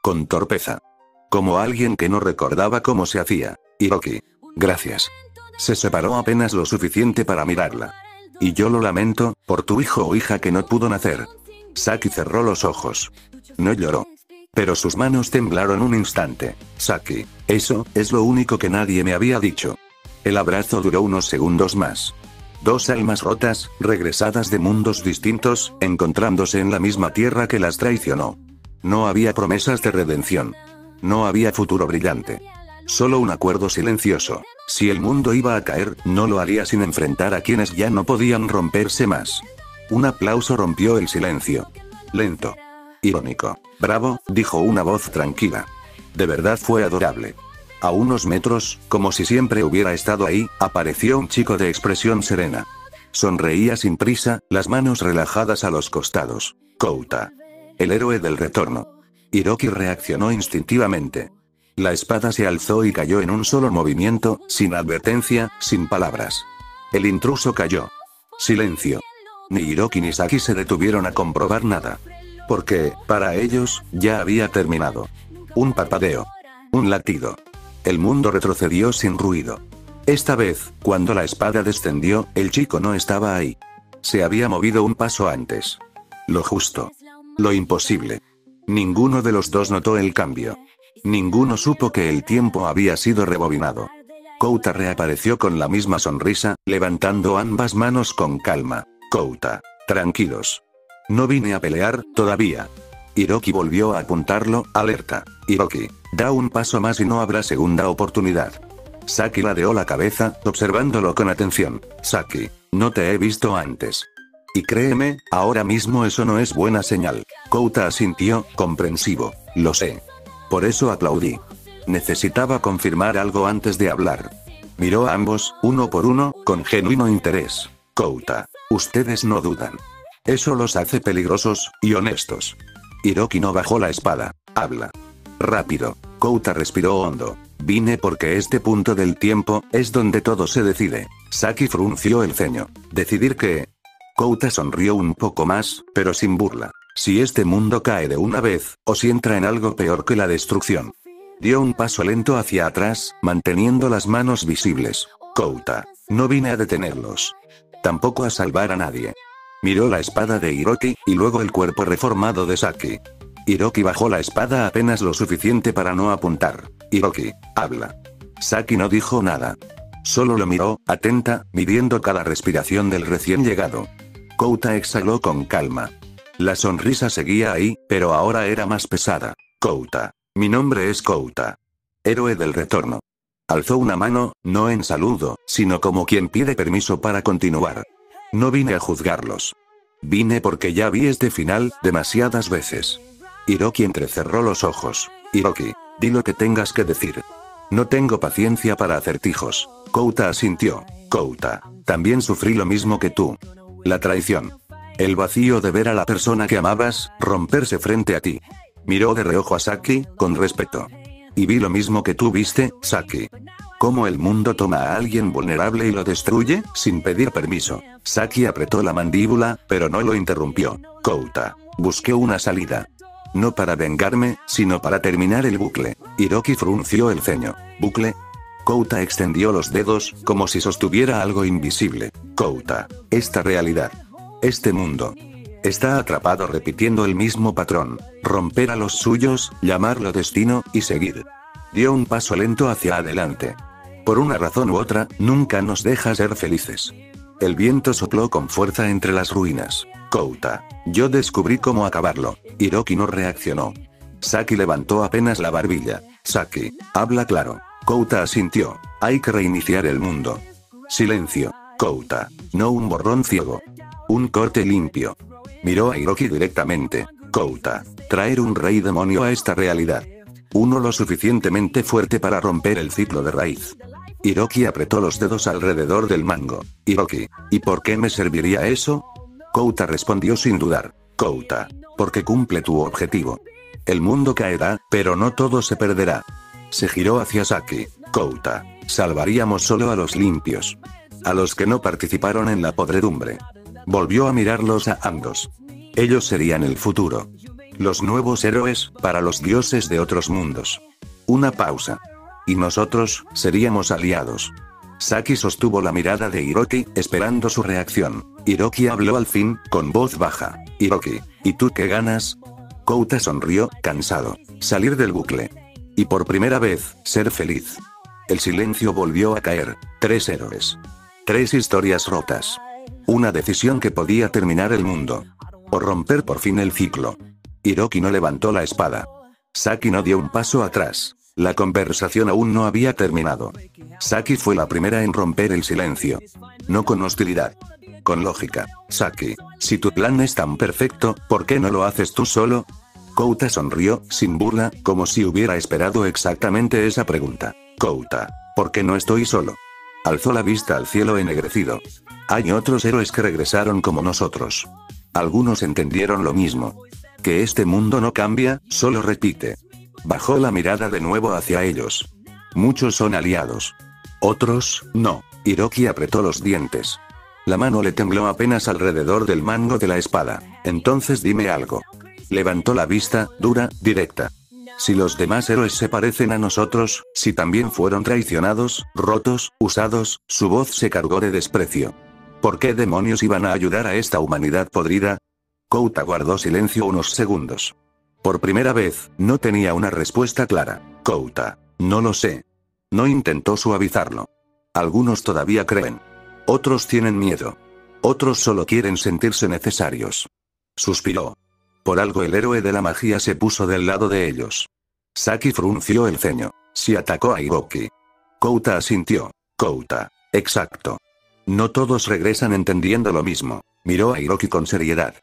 Con torpeza. Como alguien que no recordaba cómo se hacía. Hiroki. Gracias. Se separó apenas lo suficiente para mirarla. Y yo lo lamento, por tu hijo o hija que no pudo nacer. Saki cerró los ojos. No lloró. Pero sus manos temblaron un instante. Saki, eso es lo único que nadie me había dicho. El abrazo duró unos segundos más. Dos almas rotas, regresadas de mundos distintos, encontrándose en la misma tierra que las traicionó. No había promesas de redención. No había futuro brillante. Solo un acuerdo silencioso. Si el mundo iba a caer, no lo haría sin enfrentar a quienes ya no podían romperse más. Un aplauso rompió el silencio. Lento. Irónico. Bravo, dijo una voz tranquila. De verdad fue adorable. A unos metros, como si siempre hubiera estado ahí, apareció un chico de expresión serena. Sonreía sin prisa, las manos relajadas a los costados. Kouta. El héroe del retorno. Hiroki reaccionó instintivamente. La espada se alzó y cayó en un solo movimiento, sin advertencia, sin palabras. El intruso cayó. Silencio. Ni Hiroki ni Saki se detuvieron a comprobar nada. Porque, para ellos, ya había terminado. Un parpadeo. Un latido. El mundo retrocedió sin ruido. Esta vez, cuando la espada descendió, el chico no estaba ahí. Se había movido un paso antes. Lo justo. Lo imposible. Ninguno de los dos notó el cambio. Ninguno supo que el tiempo había sido rebobinado. Kouta reapareció con la misma sonrisa, levantando ambas manos con calma. Kouta, tranquilos. No vine a pelear, todavía. Hiroki volvió a apuntarlo, alerta. Hiroki, da un paso más y no habrá segunda oportunidad. Saki ladeó la cabeza, observándolo con atención. Saki, no te he visto antes. Y créeme, ahora mismo eso no es buena señal. Kouta asintió, comprensivo. Lo sé. Por eso aplaudí. Necesitaba confirmar algo antes de hablar. Miró a ambos, uno por uno, con genuino interés. Kouta, ustedes no dudan. Eso los hace peligrosos, y honestos. Hiroki no bajó la espada. Habla. Rápido. Kouta respiró hondo. Vine porque este punto del tiempo, es donde todo se decide. Saki frunció el ceño. ¿Decidir qué? Kouta sonrió un poco más, pero sin burla. Si este mundo cae de una vez, o si entra en algo peor que la destrucción. Dio un paso lento hacia atrás, manteniendo las manos visibles. Kouta, no vine a detenerlos. Tampoco a salvar a nadie. Miró la espada de Hiroki, y luego el cuerpo reformado de Saki. Hiroki bajó la espada apenas lo suficiente para no apuntar. Hiroki, habla. Saki no dijo nada. Solo lo miró, atenta, midiendo cada respiración del recién llegado. Kouta exhaló con calma. La sonrisa seguía ahí, pero ahora era más pesada. Kouta. Mi nombre es Kouta. Héroe del retorno. Alzó una mano, no en saludo, sino como quien pide permiso para continuar. No vine a juzgarlos. Vine porque ya vi este final, demasiadas veces. Hiroki entrecerró los ojos. Hiroki, di lo que tengas que decir. No tengo paciencia para acertijos. Kouta asintió. Kouta, también sufrí lo mismo que tú. La traición. El vacío de ver a la persona que amabas, romperse frente a ti. Miró de reojo a Saki, con respeto. Y vi lo mismo que tú viste, Saki. Cómo el mundo toma a alguien vulnerable y lo destruye, sin pedir permiso. Saki apretó la mandíbula, pero no lo interrumpió. Kouta. Busqué una salida. No para vengarme, sino para terminar el bucle. Hiroki frunció el ceño. ¿Bucle? Kouta extendió los dedos, como si sostuviera algo invisible. Kouta. Esta realidad. Este mundo. Está atrapado repitiendo el mismo patrón. Romper a los suyos, llamarlo destino, y seguir. Dio un paso lento hacia adelante. Por una razón u otra, nunca nos deja ser felices. El viento sopló con fuerza entre las ruinas. Kouta. Yo descubrí cómo acabarlo. Hiroki no reaccionó. Saki levantó apenas la barbilla. Saki, habla claro. Kouta asintió. Hay que reiniciar el mundo. Silencio. Kouta. No un borrón ciego. Un corte limpio. Miró a Hiroki directamente. Kouta. Traer un rey demonio a esta realidad. Uno lo suficientemente fuerte para romper el ciclo de raíz. Hiroki apretó los dedos alrededor del mango. Hiroki, ¿y por qué me serviría eso? Kouta respondió sin dudar. Kouta, porque cumple tu objetivo. El mundo caerá, pero no todo se perderá. Se giró hacia Saki. Kouta, salvaríamos solo a los limpios. A los que no participaron en la podredumbre. Volvió a mirarlos a ambos. Ellos serían el futuro. Los nuevos héroes, para los dioses de otros mundos. Una pausa. Y nosotros, seríamos aliados. Saki sostuvo la mirada de Hiroki, esperando su reacción. Hiroki habló al fin, con voz baja. Hiroki, ¿y tú qué ganas? Kouta sonrió, cansado. Salir del bucle. Y por primera vez, ser feliz. El silencio volvió a caer. 3 héroes. 3 historias rotas. Una decisión que podía terminar el mundo. O romper por fin el ciclo. Hiroki no levantó la espada. Saki no dio un paso atrás. La conversación aún no había terminado. Saki fue la primera en romper el silencio. No con hostilidad. Con lógica. Saki, si tu plan es tan perfecto, ¿por qué no lo haces tú solo? Kouta sonrió, sin burla, como si hubiera esperado exactamente esa pregunta. Kouta, ¿por qué no estoy solo? Alzó la vista al cielo ennegrecido. Hay otros héroes que regresaron como nosotros. Algunos entendieron lo mismo. Que este mundo no cambia, solo repite. Bajó la mirada de nuevo hacia ellos. Muchos son aliados. Otros, no. Hiroki apretó los dientes. La mano le tembló apenas alrededor del mango de la espada. Entonces dime algo. Levantó la vista, dura, directa. Si los demás héroes se parecen a nosotros, si también fueron traicionados, rotos, usados, su voz se cargó de desprecio. ¿Por qué demonios iban a ayudar a esta humanidad podrida? Kouta guardó silencio unos segundos. Por primera vez, no tenía una respuesta clara. Kouta, no lo sé. No intentó suavizarlo. Algunos todavía creen. Otros tienen miedo. Otros solo quieren sentirse necesarios. Suspiró. Por algo el héroe de la magia se puso del lado de ellos. Saki frunció el ceño. Si atacó a Hiroki. Kouta asintió. Kouta, exacto. No todos regresan entendiendo lo mismo. Miró a Hiroki con seriedad.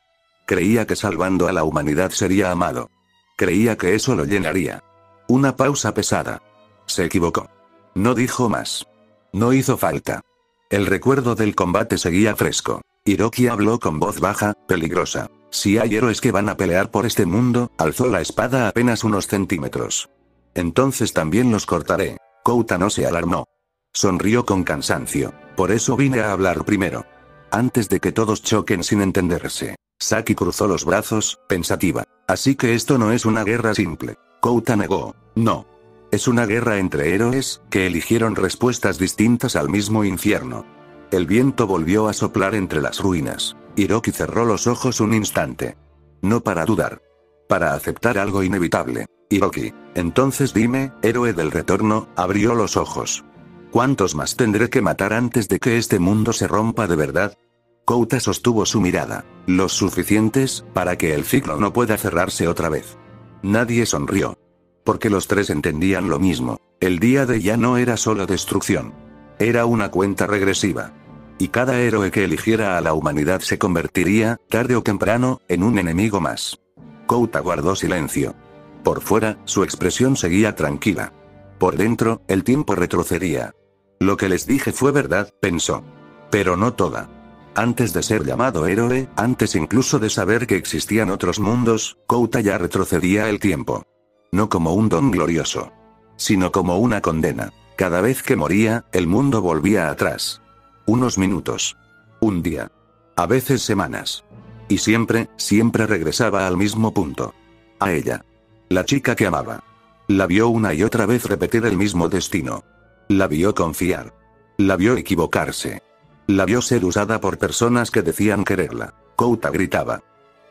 Creía que salvando a la humanidad sería amado. Creía que eso lo llenaría. Una pausa pesada. Se equivocó. No dijo más. No hizo falta. El recuerdo del combate seguía fresco. Hiroki habló con voz baja, peligrosa. Si hay héroes que van a pelear por este mundo, alzó la espada apenas unos centímetros. Entonces también los cortaré. Kouta no se alarmó. Sonrió con cansancio. Por eso vine a hablar primero. Antes de que todos choquen sin entenderse. Saki cruzó los brazos, pensativa. Así que esto no es una guerra simple. Kouta negó. No. Es una guerra entre héroes, que eligieron respuestas distintas al mismo infierno. El viento volvió a soplar entre las ruinas. Hiroki cerró los ojos un instante. No para dudar. Para aceptar algo inevitable. Hiroki, entonces dime, héroe del retorno, abrió los ojos. ¿Cuántos más tendré que matar antes de que este mundo se rompa de verdad? Kouta sostuvo su mirada. Los suficientes, para que el ciclo no pueda cerrarse otra vez. Nadie sonrió. Porque los 3 entendían lo mismo. El día de ya no era solo destrucción. Era una cuenta regresiva. Y cada héroe que eligiera a la humanidad se convertiría, tarde o temprano, en un enemigo más. Kouta guardó silencio. Por fuera, su expresión seguía tranquila. Por dentro, el tiempo retrocedía. Lo que les dije fue verdad, pensó. Pero no toda. Antes de ser llamado héroe, antes incluso de saber que existían otros mundos, Kouta ya retrocedía el tiempo. No como un don glorioso. Sino como una condena. Cada vez que moría, el mundo volvía atrás. Unos minutos. Un día. A veces semanas. Y siempre, siempre regresaba al mismo punto. A ella. La chica que amaba. La vio una y otra vez repetir el mismo destino. La vio confiar. La vio equivocarse. La vio ser usada por personas que decían quererla. Kouta gritaba.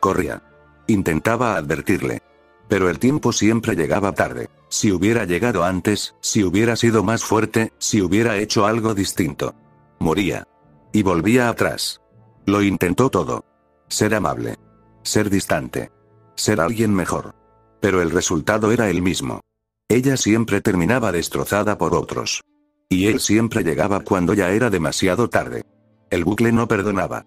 Corría. Intentaba advertirle. Pero el tiempo siempre llegaba tarde. Si hubiera llegado antes, si hubiera sido más fuerte, si hubiera hecho algo distinto. Moría. Y volvía atrás. Lo intentó todo. Ser amable. Ser distante. Ser alguien mejor. Pero el resultado era el mismo. Ella siempre terminaba destrozada por otros. Y él siempre llegaba cuando ya era demasiado tarde. El bucle no perdonaba.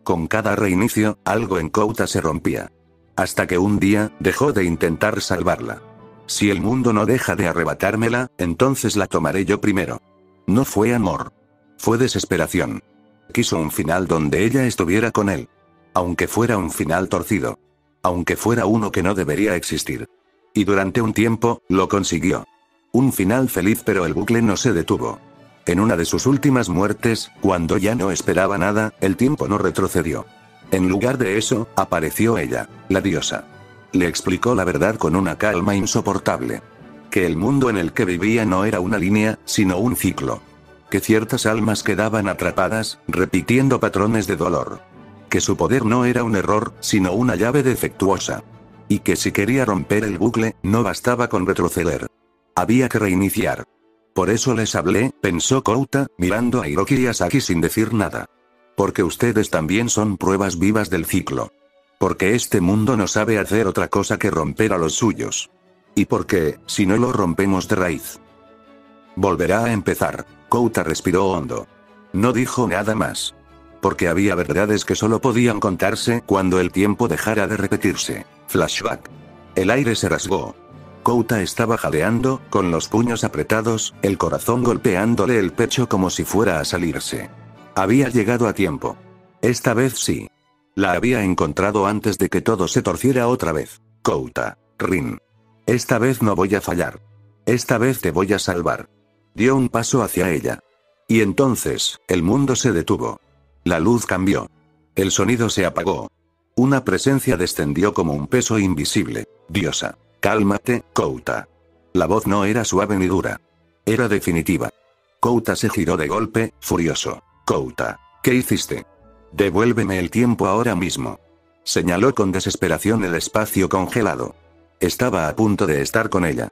Con cada reinicio, algo en Kouta se rompía. Hasta que un día, dejó de intentar salvarla. Si el mundo no deja de arrebatármela, entonces la tomaré yo primero. No fue amor. Fue desesperación. Quiso un final donde ella estuviera con él. Aunque fuera un final torcido. Aunque fuera uno que no debería existir. Y durante un tiempo, lo consiguió. Un final feliz, pero el bucle no se detuvo. En una de sus últimas muertes, cuando ya no esperaba nada, el tiempo no retrocedió. En lugar de eso, apareció ella, la diosa. Le explicó la verdad con una calma insoportable. Que el mundo en el que vivía no era una línea, sino un ciclo. Que ciertas almas quedaban atrapadas, repitiendo patrones de dolor. Que su poder no era un error, sino una llave defectuosa. Y que si quería romper el bucle, no bastaba con retroceder. Había que reiniciar. Por eso les hablé, pensó Kouta, mirando a Hiroki y a Saki sin decir nada. Porque ustedes también son pruebas vivas del ciclo. Porque este mundo no sabe hacer otra cosa que romper a los suyos. Y porque, si no lo rompemos de raíz, volverá a empezar. Kouta respiró hondo. No dijo nada más. Porque había verdades que solo podían contarse cuando el tiempo dejara de repetirse. Flashback. El aire se rasgó. Kouta estaba jadeando, con los puños apretados, el corazón golpeándole el pecho como si fuera a salirse. Había llegado a tiempo. Esta vez sí. La había encontrado antes de que todo se torciera otra vez. Kouta, Rin. Esta vez no voy a fallar. Esta vez te voy a salvar. Dio un paso hacia ella. Y entonces, el mundo se detuvo. La luz cambió. El sonido se apagó. Una presencia descendió como un peso invisible. Diosa. Cálmate, Kouta. La voz no era suave ni dura. Era definitiva. Kouta se giró de golpe, furioso. Kouta, ¿qué hiciste? Devuélveme el tiempo ahora mismo. Señaló con desesperación el espacio congelado. Estaba a punto de estar con ella.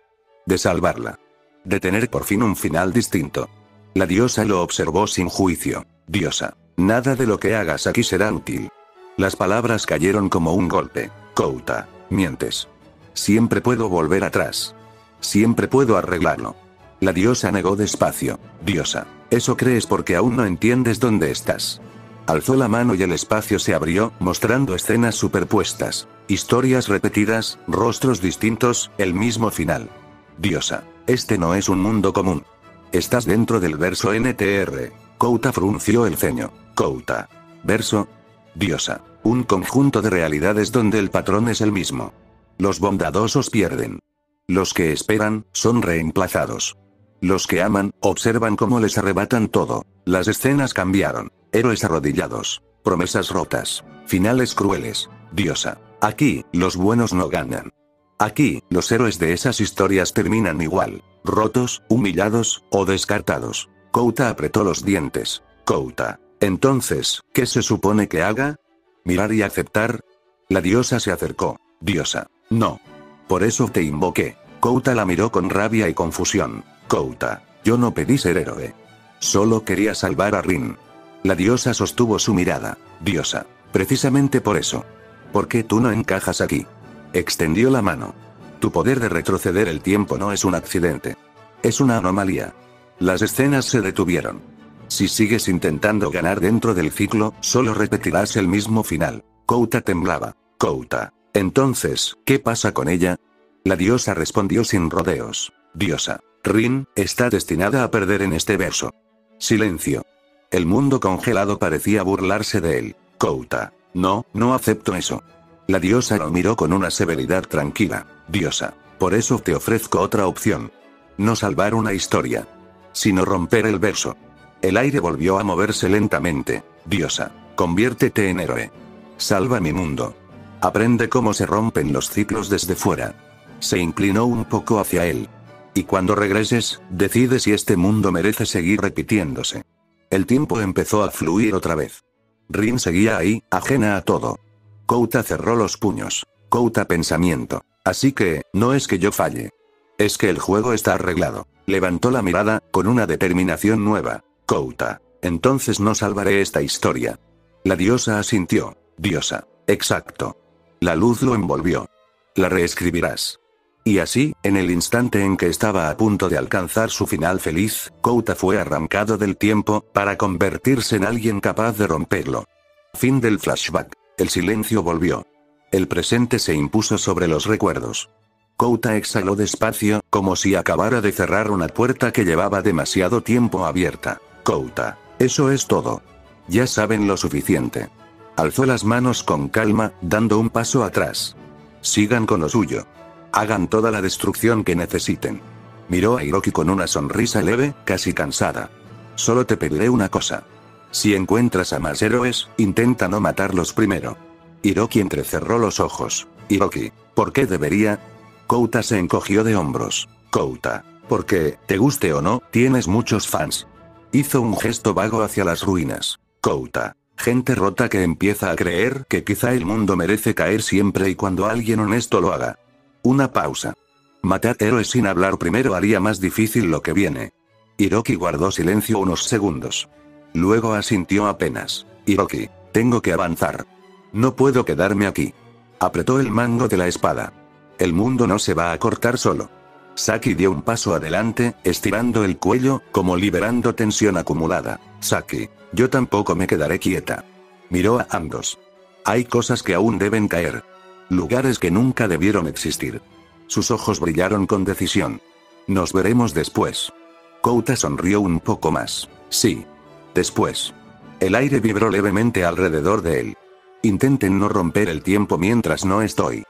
De salvarla. De tener por fin un final distinto. La diosa lo observó sin juicio. Diosa, nada de lo que hagas aquí será útil. Las palabras cayeron como un golpe. Kouta, mientes. Siempre puedo volver atrás. Siempre puedo arreglarlo. La diosa negó despacio. Diosa, eso crees porque aún no entiendes dónde estás. Alzó la mano y el espacio se abrió, mostrando escenas superpuestas. Historias repetidas, rostros distintos, el mismo final. Diosa, este no es un mundo común. Estás dentro del verso NTR. Kouta frunció el ceño. Kouta. ¿Verso? Diosa. Un conjunto de realidades donde el patrón es el mismo. Los bondadosos pierden. Los que esperan, son reemplazados. Los que aman, observan cómo les arrebatan todo. Las escenas cambiaron. Héroes arrodillados. Promesas rotas. Finales crueles. Diosa. Aquí, los buenos no ganan. Aquí, los héroes de esas historias terminan igual. Rotos, humillados, o descartados. Kouta apretó los dientes. Kouta. Entonces, ¿qué se supone que haga? ¿Mirar y aceptar? La diosa se acercó. Diosa. No. Por eso te invoqué. Kouta la miró con rabia y confusión. Kouta, yo no pedí ser héroe. Solo quería salvar a Rin. La diosa sostuvo su mirada. Diosa. Precisamente por eso. ¿Por qué tú no encajas aquí? Extendió la mano. Tu poder de retroceder el tiempo no es un accidente. Es una anomalía. Las escenas se detuvieron. Si sigues intentando ganar dentro del ciclo, solo repetirás el mismo final. Kouta temblaba. Kouta. Entonces, ¿qué pasa con ella? La diosa respondió sin rodeos. Diosa. Rin, está destinada a perder en este verso. Silencio. El mundo congelado parecía burlarse de él. Kouta. No, no acepto eso. La diosa lo miró con una severidad tranquila. Diosa. Por eso te ofrezco otra opción. No salvar una historia, sino romper el verso. El aire volvió a moverse lentamente. Diosa. Conviértete en héroe. Salva mi mundo. Aprende cómo se rompen los ciclos desde fuera. Se inclinó un poco hacia él. Y cuando regreses, decide si este mundo merece seguir repitiéndose. El tiempo empezó a fluir otra vez. Rin seguía ahí, ajena a todo. Kouta cerró los puños. Kouta pensamiento. Así que, no es que yo falle. Es que el juego está arreglado. Levantó la mirada, con una determinación nueva. Kouta. Entonces no salvaré esta historia. La diosa asintió. Diosa. Exacto. La luz lo envolvió. La reescribirás. Y así, en el instante en que estaba a punto de alcanzar su final feliz, Kouta fue arrancado del tiempo, para convertirse en alguien capaz de romperlo. Fin del flashback. El silencio volvió. El presente se impuso sobre los recuerdos. Kouta exhaló despacio, como si acabara de cerrar una puerta que llevaba demasiado tiempo abierta. Kouta. Eso es todo. Ya saben lo suficiente. Alzó las manos con calma, dando un paso atrás. Sigan con lo suyo. Hagan toda la destrucción que necesiten. Miró a Hiroki con una sonrisa leve, casi cansada. Solo te pediré una cosa. Si encuentras a más héroes, intenta no matarlos primero. Hiroki entrecerró los ojos. Hiroki, ¿por qué debería? Kouta se encogió de hombros. Kouta, porque, te guste o no, tienes muchos fans. Hizo un gesto vago hacia las ruinas. Kouta. Gente rota que empieza a creer que quizá el mundo merece caer siempre y cuando alguien honesto lo haga. Una pausa. Matar héroes sin hablar primero haría más difícil lo que viene. Hiroki guardó silencio unos segundos. Luego asintió apenas. Hiroki, tengo que avanzar. No puedo quedarme aquí. Apretó el mango de la espada. El mundo no se va a cortar solo. Saki dio un paso adelante, estirando el cuello, como liberando tensión acumulada. Saki, yo tampoco me quedaré quieta. Miró a ambos. Hay cosas que aún deben caer. Lugares que nunca debieron existir. Sus ojos brillaron con decisión. Nos veremos después. Kouta sonrió un poco más. Sí. Después. El aire vibró levemente alrededor de él. Intenten no romper el tiempo mientras no estoy.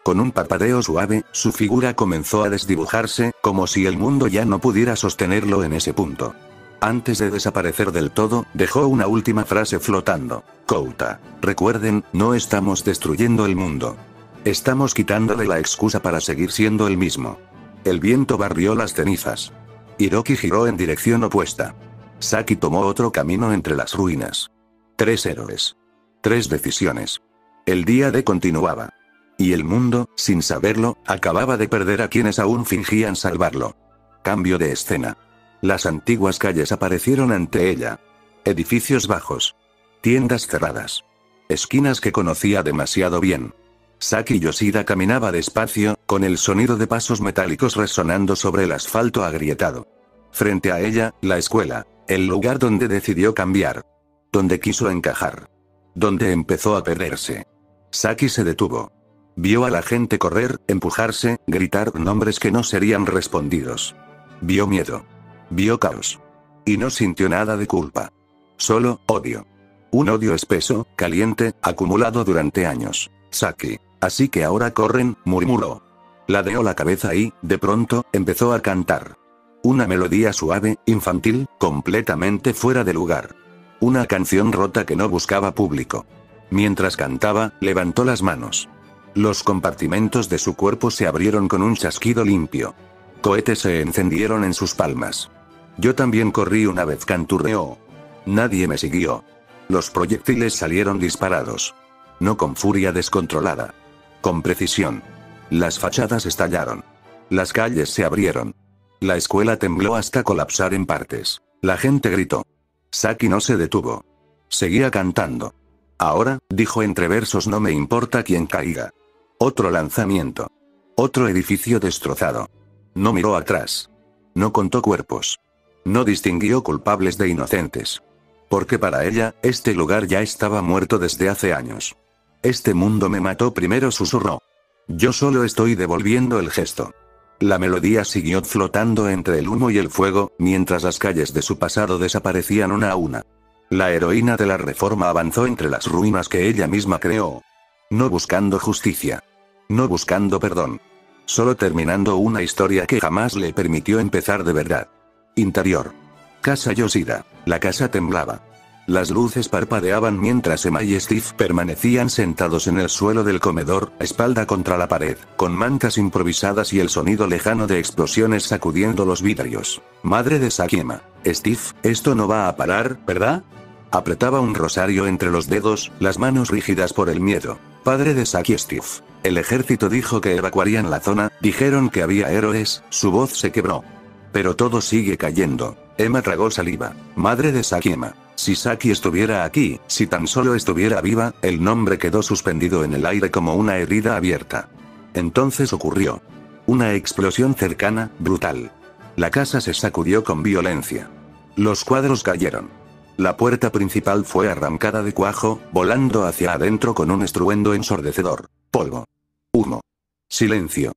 Con un parpadeo suave, su figura comenzó a desdibujarse, como si el mundo ya no pudiera sostenerlo en ese punto. Antes de desaparecer del todo, dejó una última frase flotando. Kouta, recuerden, no estamos destruyendo el mundo. Estamos quitándole la excusa para seguir siendo el mismo. El viento barrió las cenizas. Hiroki giró en dirección opuesta. Saki tomó otro camino entre las ruinas. 3 héroes. 3 decisiones. El día D continuaba. Y el mundo, sin saberlo, acababa de perder a quienes aún fingían salvarlo. Cambio de escena. Las antiguas calles aparecieron ante ella. Edificios bajos. Tiendas cerradas. Esquinas que conocía demasiado bien. Saki Yoshida caminaba despacio, con el sonido de pasos metálicos resonando sobre el asfalto agrietado. Frente a ella, la escuela, el lugar donde decidió cambiar. Donde quiso encajar. Donde empezó a perderse. Saki se detuvo. Vio a la gente correr, empujarse, gritar nombres que no serían respondidos. Vio miedo. Vio caos. Y no sintió nada de culpa. Solo odio. Un odio espeso, caliente, acumulado durante años. Saki. Así que ahora corren, murmuró. Ladeó la cabeza y, de pronto, empezó a cantar. Una melodía suave, infantil, completamente fuera de lugar. Una canción rota que no buscaba público. Mientras cantaba, levantó las manos. Los compartimentos de su cuerpo se abrieron con un chasquido limpio. Cohetes se encendieron en sus palmas. Yo también corrí una vez, canturreó. Nadie me siguió. Los proyectiles salieron disparados. No con furia descontrolada. Con precisión. Las fachadas estallaron. Las calles se abrieron. La escuela tembló hasta colapsar en partes. La gente gritó. Saki no se detuvo. Seguía cantando. Ahora, dijo entre versos, no me importa quién caiga. Otro lanzamiento. Otro edificio destrozado. No miró atrás. No contó cuerpos. No distinguió culpables de inocentes. Porque para ella, este lugar ya estaba muerto desde hace años. Este mundo me mató primero, susurró. Yo solo estoy devolviendo el gesto. La melodía siguió flotando entre el humo y el fuego, mientras las calles de su pasado desaparecían una a una. La heroína de la reforma avanzó entre las ruinas que ella misma creó. No buscando justicia. No buscando perdón. Solo terminando una historia que jamás le permitió empezar de verdad. Interior. Casa Yoshida. La casa temblaba. Las luces parpadeaban mientras Emma y Steve permanecían sentados en el suelo del comedor, espalda contra la pared, con mantas improvisadas y el sonido lejano de explosiones sacudiendo los vidrios. Madre de Sakima. Steve, esto no va a parar, ¿verdad? Apretaba un rosario entre los dedos, las manos rígidas por el miedo. Padre de Saki Steve. El ejército dijo que evacuarían la zona, dijeron que había héroes, su voz se quebró. Pero todo sigue cayendo. Emma tragó saliva. Madre de Saki Emma. Si Saki estuviera aquí, si tan solo estuviera viva, el nombre quedó suspendido en el aire como una herida abierta. Entonces ocurrió. Una explosión cercana, brutal. La casa se sacudió con violencia. Los cuadros cayeron. La puerta principal fue arrancada de cuajo, volando hacia adentro con un estruendo ensordecedor. Polvo. Humo. Silencio.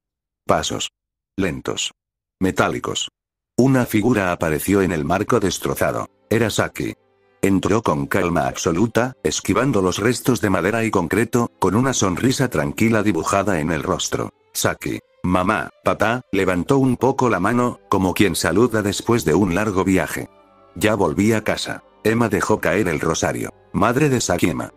Pasos. Lentos. Metálicos. Una figura apareció en el marco destrozado. Era Saki. Entró con calma absoluta, esquivando los restos de madera y concreto, con una sonrisa tranquila dibujada en el rostro. Saki. Mamá, papá, levantó un poco la mano, como quien saluda después de un largo viaje. Ya volví a casa. Emma dejó caer el rosario. Madre de Saki Emma.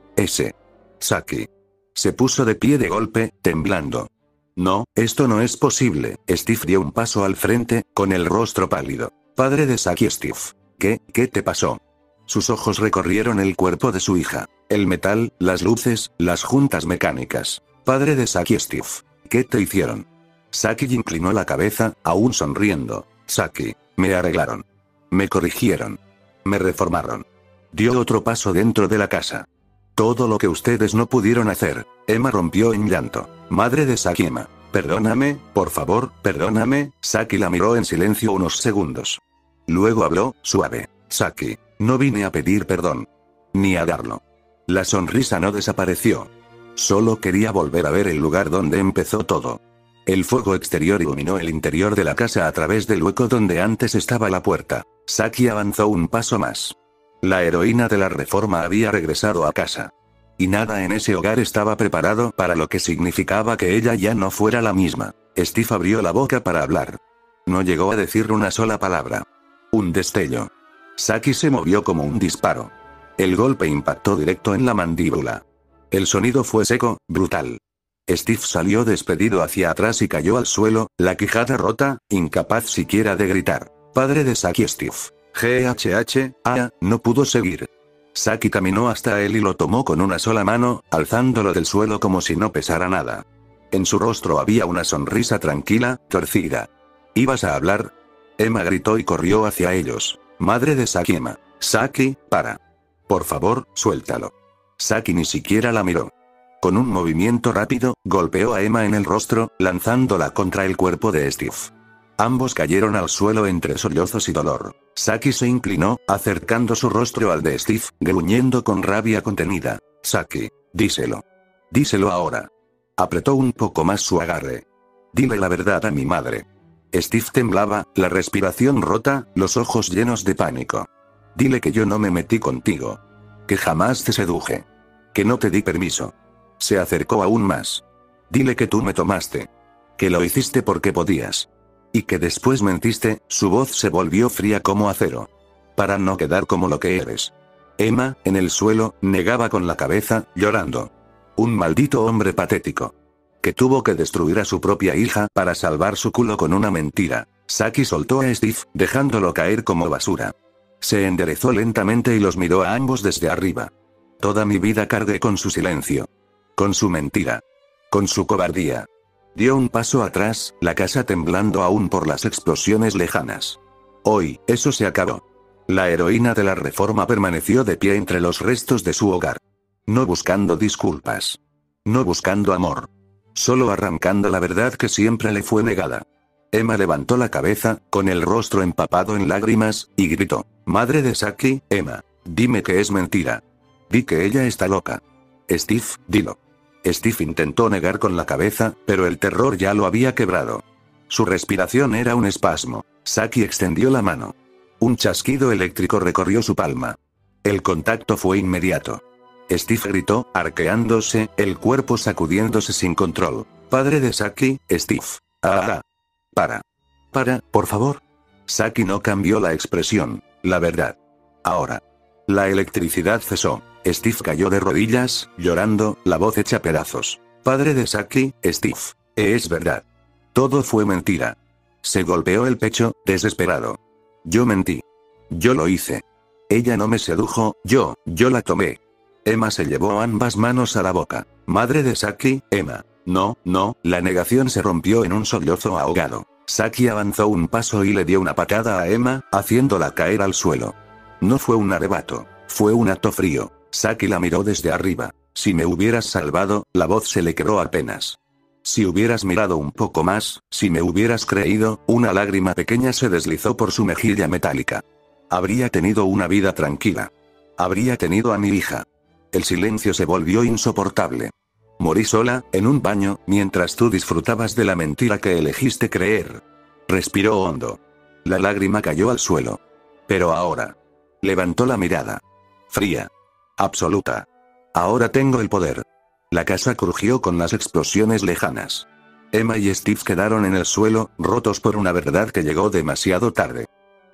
Saki. Se puso de pie de golpe, temblando. No, esto no es posible. Steve dio un paso al frente, con el rostro pálido. Padre de Saki Steve. ¿Qué te pasó? Sus ojos recorrieron el cuerpo de su hija. El metal, las luces, las juntas mecánicas. Padre de Saki Steve. ¿Qué te hicieron? Saki inclinó la cabeza, aún sonriendo. Saki. Me arreglaron. Me corrigieron. Me reformaron. Dio otro paso dentro de la casa. Todo lo que ustedes no pudieron hacer. Emma rompió en llanto. Madre de Saki Emma. Perdóname, por favor, perdóname. Saki la miró en silencio unos segundos. Luego habló, suave. Saki. No vine a pedir perdón. Ni a darlo. La sonrisa no desapareció. Solo quería volver a ver el lugar donde empezó todo. El fuego exterior iluminó el interior de la casa a través del hueco donde antes estaba la puerta. Saki avanzó un paso más. La heroína de la reforma había regresado a casa. Y nada en ese hogar estaba preparado para lo que significaba que ella ya no fuera la misma. Steve abrió la boca para hablar. No llegó a decir una sola palabra. Un destello. Saki se movió como un disparo. El golpe impactó directo en la mandíbula. El sonido fue seco, brutal. Steve salió despedido hacia atrás y cayó al suelo, la quijada rota, incapaz siquiera de gritar. Padre de Saki Steve. No pudo seguir. Saki caminó hasta él y lo tomó con una sola mano, alzándolo del suelo como si no pesara nada. En su rostro había una sonrisa tranquila, torcida. ¿Ibas a hablar? Emma gritó y corrió hacia ellos. Madre de Saki Emma. Saki, para. Por favor, suéltalo. Saki ni siquiera la miró. Con un movimiento rápido, golpeó a Emma en el rostro, lanzándola contra el cuerpo de Steve. Ambos cayeron al suelo entre sollozos y dolor. Saki se inclinó, acercando su rostro al de Steve, gruñendo con rabia contenida. Saki, díselo. Díselo ahora. Apretó un poco más su agarre. Dile la verdad a mi madre. Steve temblaba, la respiración rota, los ojos llenos de pánico. Dile que yo no me metí contigo. Que jamás te seduje. Que no te di permiso. Se acercó aún más. Dile que tú me tomaste. Que lo hiciste porque podías. Y que después mentiste. Su voz se volvió fría como acero. Para no quedar como lo que eres. Emma, en el suelo, negaba con la cabeza, llorando. Un maldito hombre patético. Que tuvo que destruir a su propia hija para salvar su culo con una mentira. Saki soltó a Steve, dejándolo caer como basura. Se enderezó lentamente y los miró a ambos desde arriba. Toda mi vida cargué con su silencio. Con su mentira. Con su cobardía. Dio un paso atrás, la casa temblando aún por las explosiones lejanas. Hoy, eso se acabó. La heroína de la reforma permaneció de pie entre los restos de su hogar. No buscando disculpas. No buscando amor. Solo arrancando la verdad que siempre le fue negada. Emma levantó la cabeza, con el rostro empapado en lágrimas, y gritó. Madre de Saki, Emma, dime que es mentira. Di que ella está loca. Steve, dilo. Steve intentó negar con la cabeza, pero el terror ya lo había quebrado. Su respiración era un espasmo. Saki extendió la mano. Un chasquido eléctrico recorrió su palma. El contacto fue inmediato. Steve gritó, arqueándose, el cuerpo sacudiéndose sin control. Padre de Saki, Steve. Para, por favor. Saki no cambió la expresión. La verdad. Ahora. La electricidad cesó. Steve cayó de rodillas, llorando, la voz hecha pedazos. Padre de Saki, Steve. Es verdad. Todo fue mentira. Se golpeó el pecho, desesperado. Yo mentí. Yo lo hice. Ella no me sedujo, yo la tomé. Emma se llevó ambas manos a la boca. Madre de Saki, Emma. No, no, la negación se rompió en un sollozo ahogado. Saki avanzó un paso y le dio una patada a Emma, haciéndola caer al suelo. No fue un arrebato, fue un acto frío. Saki la miró desde arriba. Si me hubieras salvado, la voz se le quebró apenas. Si hubieras mirado un poco más, si me hubieras creído, una lágrima pequeña se deslizó por su mejilla metálica. Habría tenido una vida tranquila. Habría tenido a mi hija. El silencio se volvió insoportable. Morí sola, en un baño, mientras tú disfrutabas de la mentira que elegiste creer. Respiró hondo. La lágrima cayó al suelo. Pero ahora. Levantó la mirada. Fría. Absoluta. Ahora tengo el poder. La casa crujió con las explosiones lejanas. Emma y Steve quedaron en el suelo, rotos por una verdad que llegó demasiado tarde.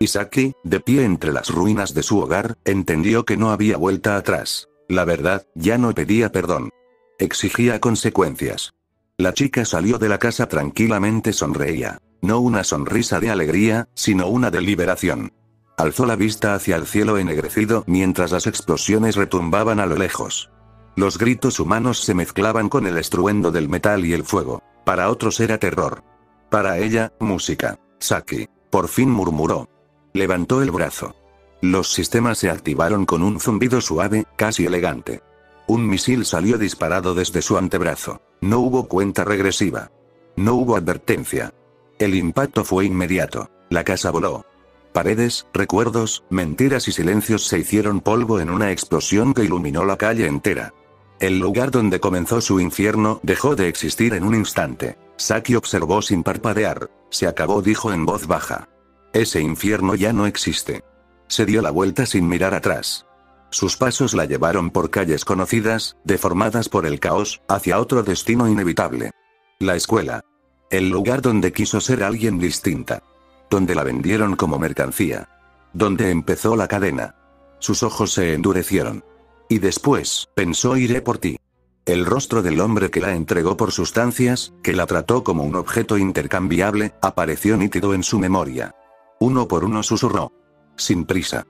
Saki, de pie entre las ruinas de su hogar, entendió que no había vuelta atrás. La verdad, ya no pedía perdón. Exigía consecuencias. La chica salió de la casa tranquilamente, sonreía. No una sonrisa de alegría, sino una de liberación. Alzó la vista hacia el cielo ennegrecido mientras las explosiones retumbaban a lo lejos. Los gritos humanos se mezclaban con el estruendo del metal y el fuego. Para otros era terror. Para ella, música. Saki, por fin murmuró. Levantó el brazo. Los sistemas se activaron con un zumbido suave, casi elegante. Un misil salió disparado desde su antebrazo. No hubo cuenta regresiva. No hubo advertencia. El impacto fue inmediato. La casa voló. Paredes, recuerdos, mentiras y silencios se hicieron polvo en una explosión que iluminó la calle entera. El lugar donde comenzó su infierno dejó de existir en un instante. Saki observó sin parpadear. Se acabó, dijo en voz baja. Ese infierno ya no existe. Se dio la vuelta sin mirar atrás. Sus pasos la llevaron por calles conocidas, deformadas por el caos, hacia otro destino inevitable. La escuela. El lugar donde quiso ser alguien distinta. Donde la vendieron como mercancía. Donde empezó la cadena. Sus ojos se endurecieron. Y después, pensó, iré por ti. El rostro del hombre que la entregó por sustancias, que la trató como un objeto intercambiable, apareció nítido en su memoria. Uno por uno susurró. Sin prisa.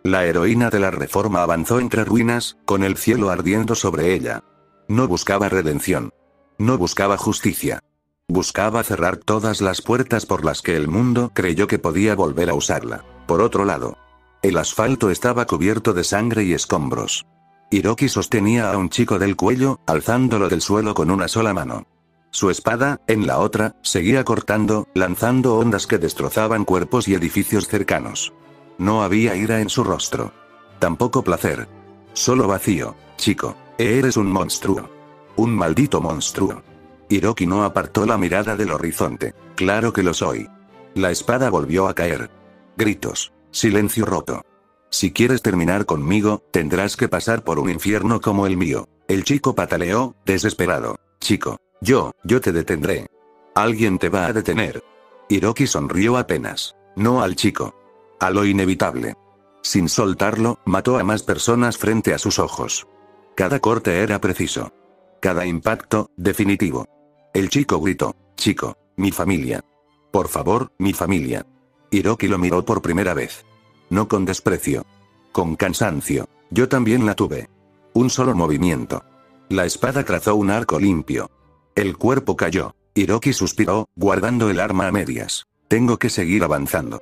La heroína de la reforma avanzó entre ruinas, con el cielo ardiendo sobre ella. No buscaba redención. No buscaba justicia. Buscaba cerrar todas las puertas por las que el mundo creyó que podía volver a usarla. Por otro lado, el asfalto estaba cubierto de sangre y escombros. Hiroki sostenía a un chico del cuello, alzándolo del suelo con una sola mano. Su espada, en la otra, seguía cortando, lanzando ondas que destrozaban cuerpos y edificios cercanos. No había ira en su rostro. Tampoco placer. Solo vacío. Chico, eres un monstruo. Un maldito monstruo. Hiroki no apartó la mirada del horizonte. Claro que lo soy. La espada volvió a caer. Gritos. Silencio roto. Si quieres terminar conmigo, tendrás que pasar por un infierno como el mío. El chico pataleó, desesperado. Chico, yo te detendré. Alguien te va a detener. Hiroki sonrió apenas. No al chico. A lo inevitable. Sin soltarlo, mató a más personas frente a sus ojos. Cada corte era preciso. Cada impacto, definitivo. El chico gritó. Chico, mi familia. Por favor, mi familia. Hiroki lo miró por primera vez. No con desprecio. Con cansancio. Yo también la tuve. Un solo movimiento. La espada trazó un arco limpio. El cuerpo cayó. Hiroki suspiró, guardando el arma a medias. Tengo que seguir avanzando.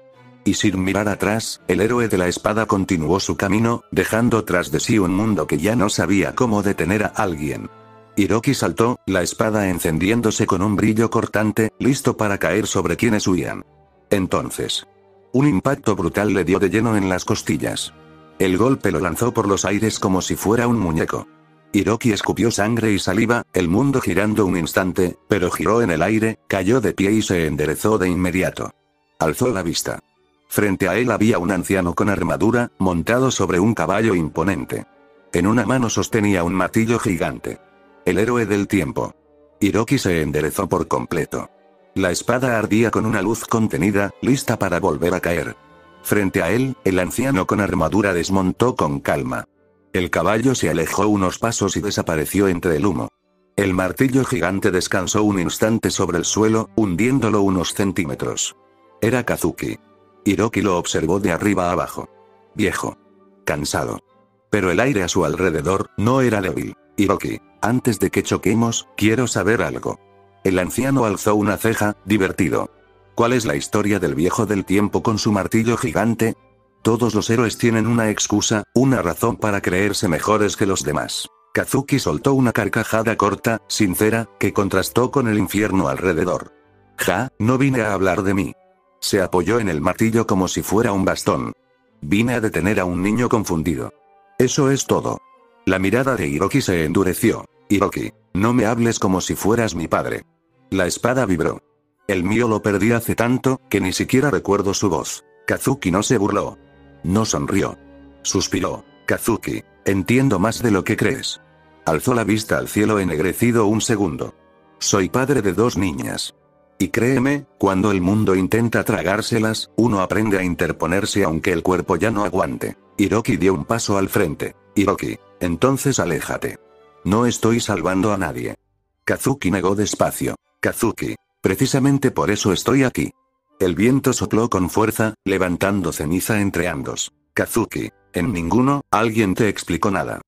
Y sin mirar atrás, el héroe de la espada continuó su camino, dejando tras de sí un mundo que ya no sabía cómo detener a alguien. Hiroki saltó, la espada encendiéndose con un brillo cortante, listo para caer sobre quienes huían. Entonces, un impacto brutal le dio de lleno en las costillas. El golpe lo lanzó por los aires como si fuera un muñeco. Hiroki escupió sangre y saliva, el mundo girando un instante, pero giró en el aire, cayó de pie y se enderezó de inmediato. Alzó la vista. Frente a él había un anciano con armadura, montado sobre un caballo imponente. En una mano sostenía un martillo gigante. El héroe del tiempo. Hiroki se enderezó por completo. La espada ardía con una luz contenida, lista para volver a caer. Frente a él, el anciano con armadura desmontó con calma. El caballo se alejó unos pasos y desapareció entre el humo. El martillo gigante descansó un instante sobre el suelo, hundiéndolo unos centímetros. Era Kazuki. Hiroki lo observó de arriba abajo. Viejo. Cansado. Pero el aire a su alrededor no era débil. Hiroki, antes de que choquemos, quiero saber algo. El anciano alzó una ceja, divertido. ¿Cuál es la historia del viejo del tiempo con su martillo gigante? Todos los héroes tienen una excusa, una razón para creerse mejores que los demás. Kazuki soltó una carcajada corta, sincera, que contrastó con el infierno alrededor. No vine a hablar de mí. Se apoyó en el martillo como si fuera un bastón. Vine a detener a un niño confundido. Eso es todo. La mirada de Hiroki se endureció. Hiroki, no me hables como si fueras mi padre. La espada vibró. El mío lo perdí hace tanto, que ni siquiera recuerdo su voz. Kazuki no se burló. No sonrió. Suspiró. Kazuki, entiendo más de lo que crees. Alzó la vista al cielo ennegrecido un segundo. Soy padre de 2 niñas. Y créeme, cuando el mundo intenta tragárselas, uno aprende a interponerse aunque el cuerpo ya no aguante. Hiroki dio un paso al frente. Hiroki, entonces aléjate. No estoy salvando a nadie. Kazuki negó despacio. Kazuki, precisamente por eso estoy aquí. El viento sopló con fuerza, levantando ceniza entre ambos. Kazuki, en ninguno, alguien te explicó nada.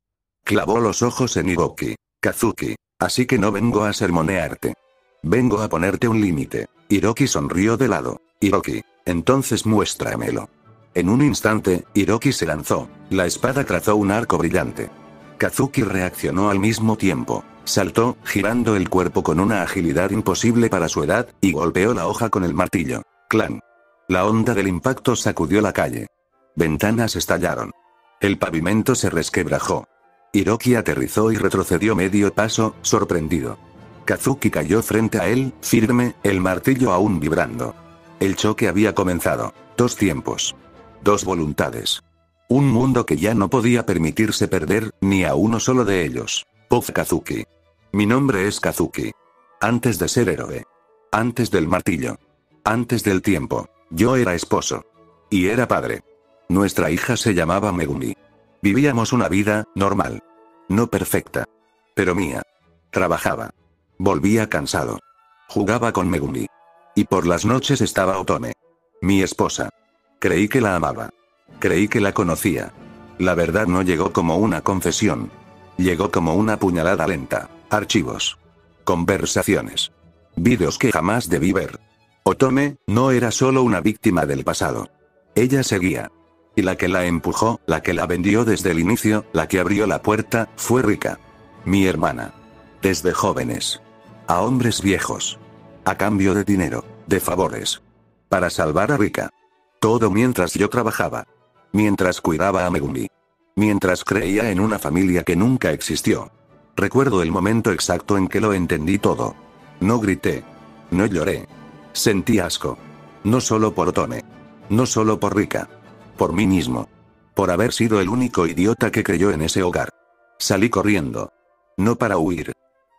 Clavó los ojos en Hiroki. Kazuki, así que no vengo a sermonearte. Vengo a ponerte un límite. Hiroki sonrió de lado. Hiroki, entonces muéstramelo. En un instante, Hiroki se lanzó. La espada trazó un arco brillante. Kazuki reaccionó al mismo tiempo. Saltó, girando el cuerpo con una agilidad imposible para su edad, y golpeó la hoja con el martillo. ¡Clan! La onda del impacto sacudió la calle. Ventanas estallaron. El pavimento se resquebrajó. Hiroki aterrizó y retrocedió medio paso, sorprendido. Kazuki cayó frente a él, firme, el martillo aún vibrando. El choque había comenzado. 2 tiempos. 2 voluntades. Un mundo que ya no podía permitirse perder, ni a uno solo de ellos. Puff Kazuki. Mi nombre es Kazuki. Antes de ser héroe. Antes del martillo. Antes del tiempo. Yo era esposo. Y era padre. Nuestra hija se llamaba Megumi. Vivíamos una vida, normal. No perfecta. Pero mía. Trabajaba. Volvía cansado. Jugaba con Megumi. Y por las noches estaba Otome. Mi esposa. Creí que la amaba. Creí que la conocía. La verdad no llegó como una confesión. Llegó como una puñalada lenta. Archivos. Conversaciones. Vídeos que jamás debí ver. Otome, no era solo una víctima del pasado. Ella seguía. Y la que la empujó, la que la vendió desde el inicio, la que abrió la puerta, fue Rika. Mi hermana. Desde jóvenes. A hombres viejos. A cambio de dinero, de favores. Para salvar a Rika. Todo mientras yo trabajaba. Mientras cuidaba a Megumi. Mientras creía en una familia que nunca existió. Recuerdo el momento exacto en que lo entendí todo. No grité. No lloré. Sentí asco. No solo por Otome. No solo por Rika. Por mí mismo. Por haber sido el único idiota que creyó en ese hogar. Salí corriendo. No para huir.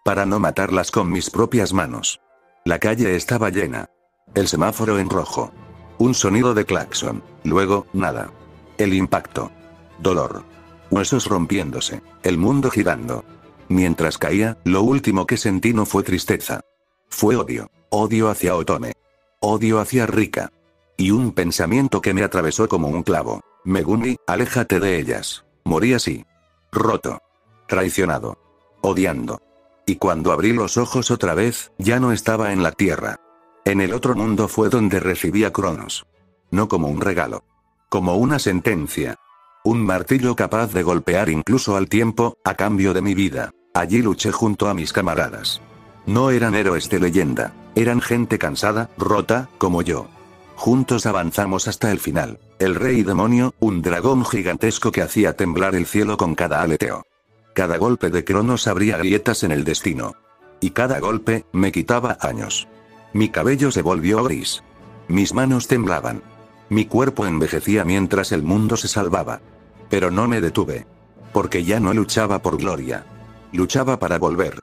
Para no matarlas con mis propias manos. La calle estaba llena. El semáforo en rojo. Un sonido de claxon. Luego, nada. El impacto. Dolor. Huesos rompiéndose. El mundo girando. Mientras caía, lo último que sentí no fue tristeza. Fue odio. Odio hacia Otome. Odio hacia Rika. Y un pensamiento que me atravesó como un clavo. Megumi, aléjate de ellas. Morí así. Roto. Traicionado. Odiando. Y cuando abrí los ojos otra vez, ya no estaba en la tierra. En el otro mundo fue donde recibí a Cronos. No como un regalo. Como una sentencia. Un martillo capaz de golpear incluso al tiempo, a cambio de mi vida. Allí luché junto a mis camaradas. No eran héroes de leyenda. Eran gente cansada, rota, como yo. Juntos avanzamos hasta el final. El rey demonio, un dragón gigantesco que hacía temblar el cielo con cada aleteo. Cada golpe de Cronos abría grietas en el destino. Y cada golpe, me quitaba años. Mi cabello se volvió gris. Mis manos temblaban. Mi cuerpo envejecía mientras el mundo se salvaba. Pero no me detuve. Porque ya no luchaba por gloria. Luchaba para volver.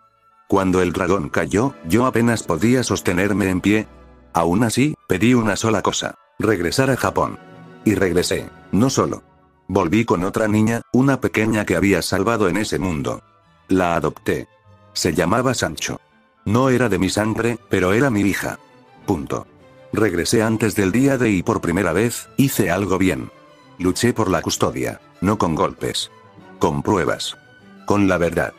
Cuando el dragón cayó, yo apenas podía sostenerme en pie. Aún así, pedí una sola cosa. Regresar a Japón. Y regresé, no solo. Volví con otra niña, una pequeña que había salvado en ese mundo. La adopté. Se llamaba Sancho. No era de mi sangre, pero era mi hija. Punto. Regresé antes del día D y por primera vez, hice algo bien. Luché por la custodia, no con golpes. Con pruebas. Con la verdad.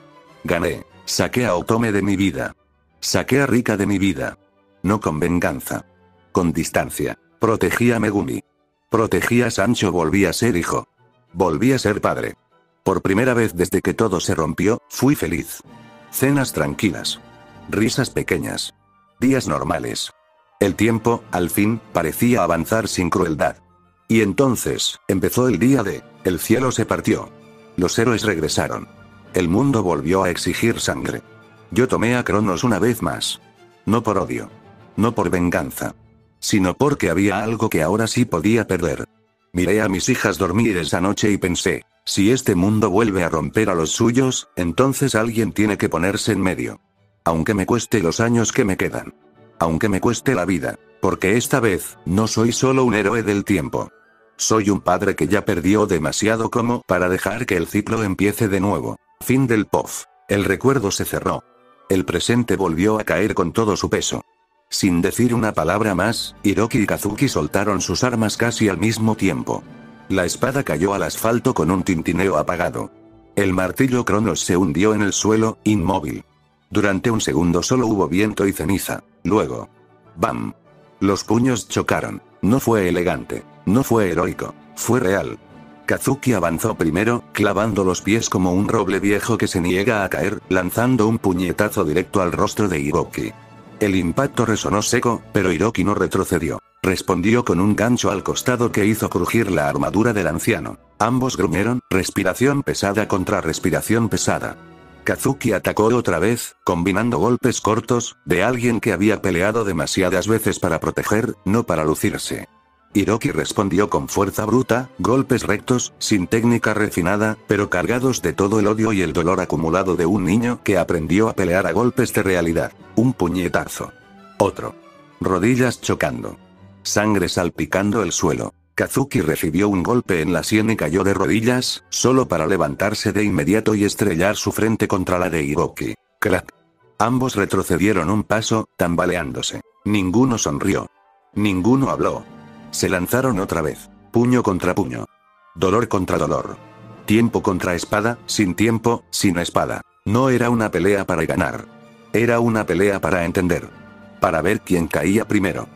Gané. Saqué a Otome de mi vida. Saqué a Rika de mi vida. No con venganza. Con distancia. Protegí a Megumi. Protegí a Sancho. Volví a ser hijo. Volví a ser padre. Por primera vez desde que todo se rompió, fui feliz. Cenas tranquilas. Risas pequeñas. Días normales. El tiempo, al fin, parecía avanzar sin crueldad. Y entonces, empezó el día D. El cielo se partió. Los héroes regresaron. El mundo volvió a exigir sangre. Yo tomé a Cronos una vez más. No por odio. No por venganza. Sino porque había algo que ahora sí podía perder. Miré a mis hijas dormir esa noche y pensé, si este mundo vuelve a romper a los suyos, entonces alguien tiene que ponerse en medio. Aunque me cueste los años que me quedan. Aunque me cueste la vida, porque esta vez, no soy solo un héroe del tiempo. Soy un padre que ya perdió demasiado como para dejar que el ciclo empiece de nuevo. Fin del POF. El recuerdo se cerró. El presente volvió a caer con todo su peso. Sin decir una palabra más, Hiroki y Kazuki soltaron sus armas casi al mismo tiempo. La espada cayó al asfalto con un tintineo apagado. El martillo Cronos se hundió en el suelo, inmóvil. Durante un segundo solo hubo viento y ceniza. Luego. ¡Bam! Los puños chocaron. No fue elegante. No fue heroico. Fue real. Kazuki avanzó primero, clavando los pies como un roble viejo que se niega a caer, lanzando un puñetazo directo al rostro de Hiroki. El impacto resonó seco, pero Hiroki no retrocedió. Respondió con un gancho al costado que hizo crujir la armadura del anciano. Ambos gruñeron, respiración pesada contra respiración pesada. Kazuki atacó otra vez, combinando golpes cortos, de alguien que había peleado demasiadas veces para proteger, no para lucirse. Hiroki respondió con fuerza bruta, golpes rectos, sin técnica refinada, pero cargados de todo el odio y el dolor acumulado de un niño que aprendió a pelear a golpes de realidad. Un puñetazo. Otro. Rodillas chocando. Sangre salpicando el suelo. Kazuki recibió un golpe en la sien y cayó de rodillas, solo para levantarse de inmediato y estrellar su frente contra la de Hiroki. Crack. Ambos retrocedieron un paso, tambaleándose. Ninguno sonrió. Ninguno habló. Se lanzaron otra vez. Puño contra puño. Dolor contra dolor. Tiempo contra espada, sin tiempo, sin espada. No era una pelea para ganar. Era una pelea para entender. Para ver quién caía primero.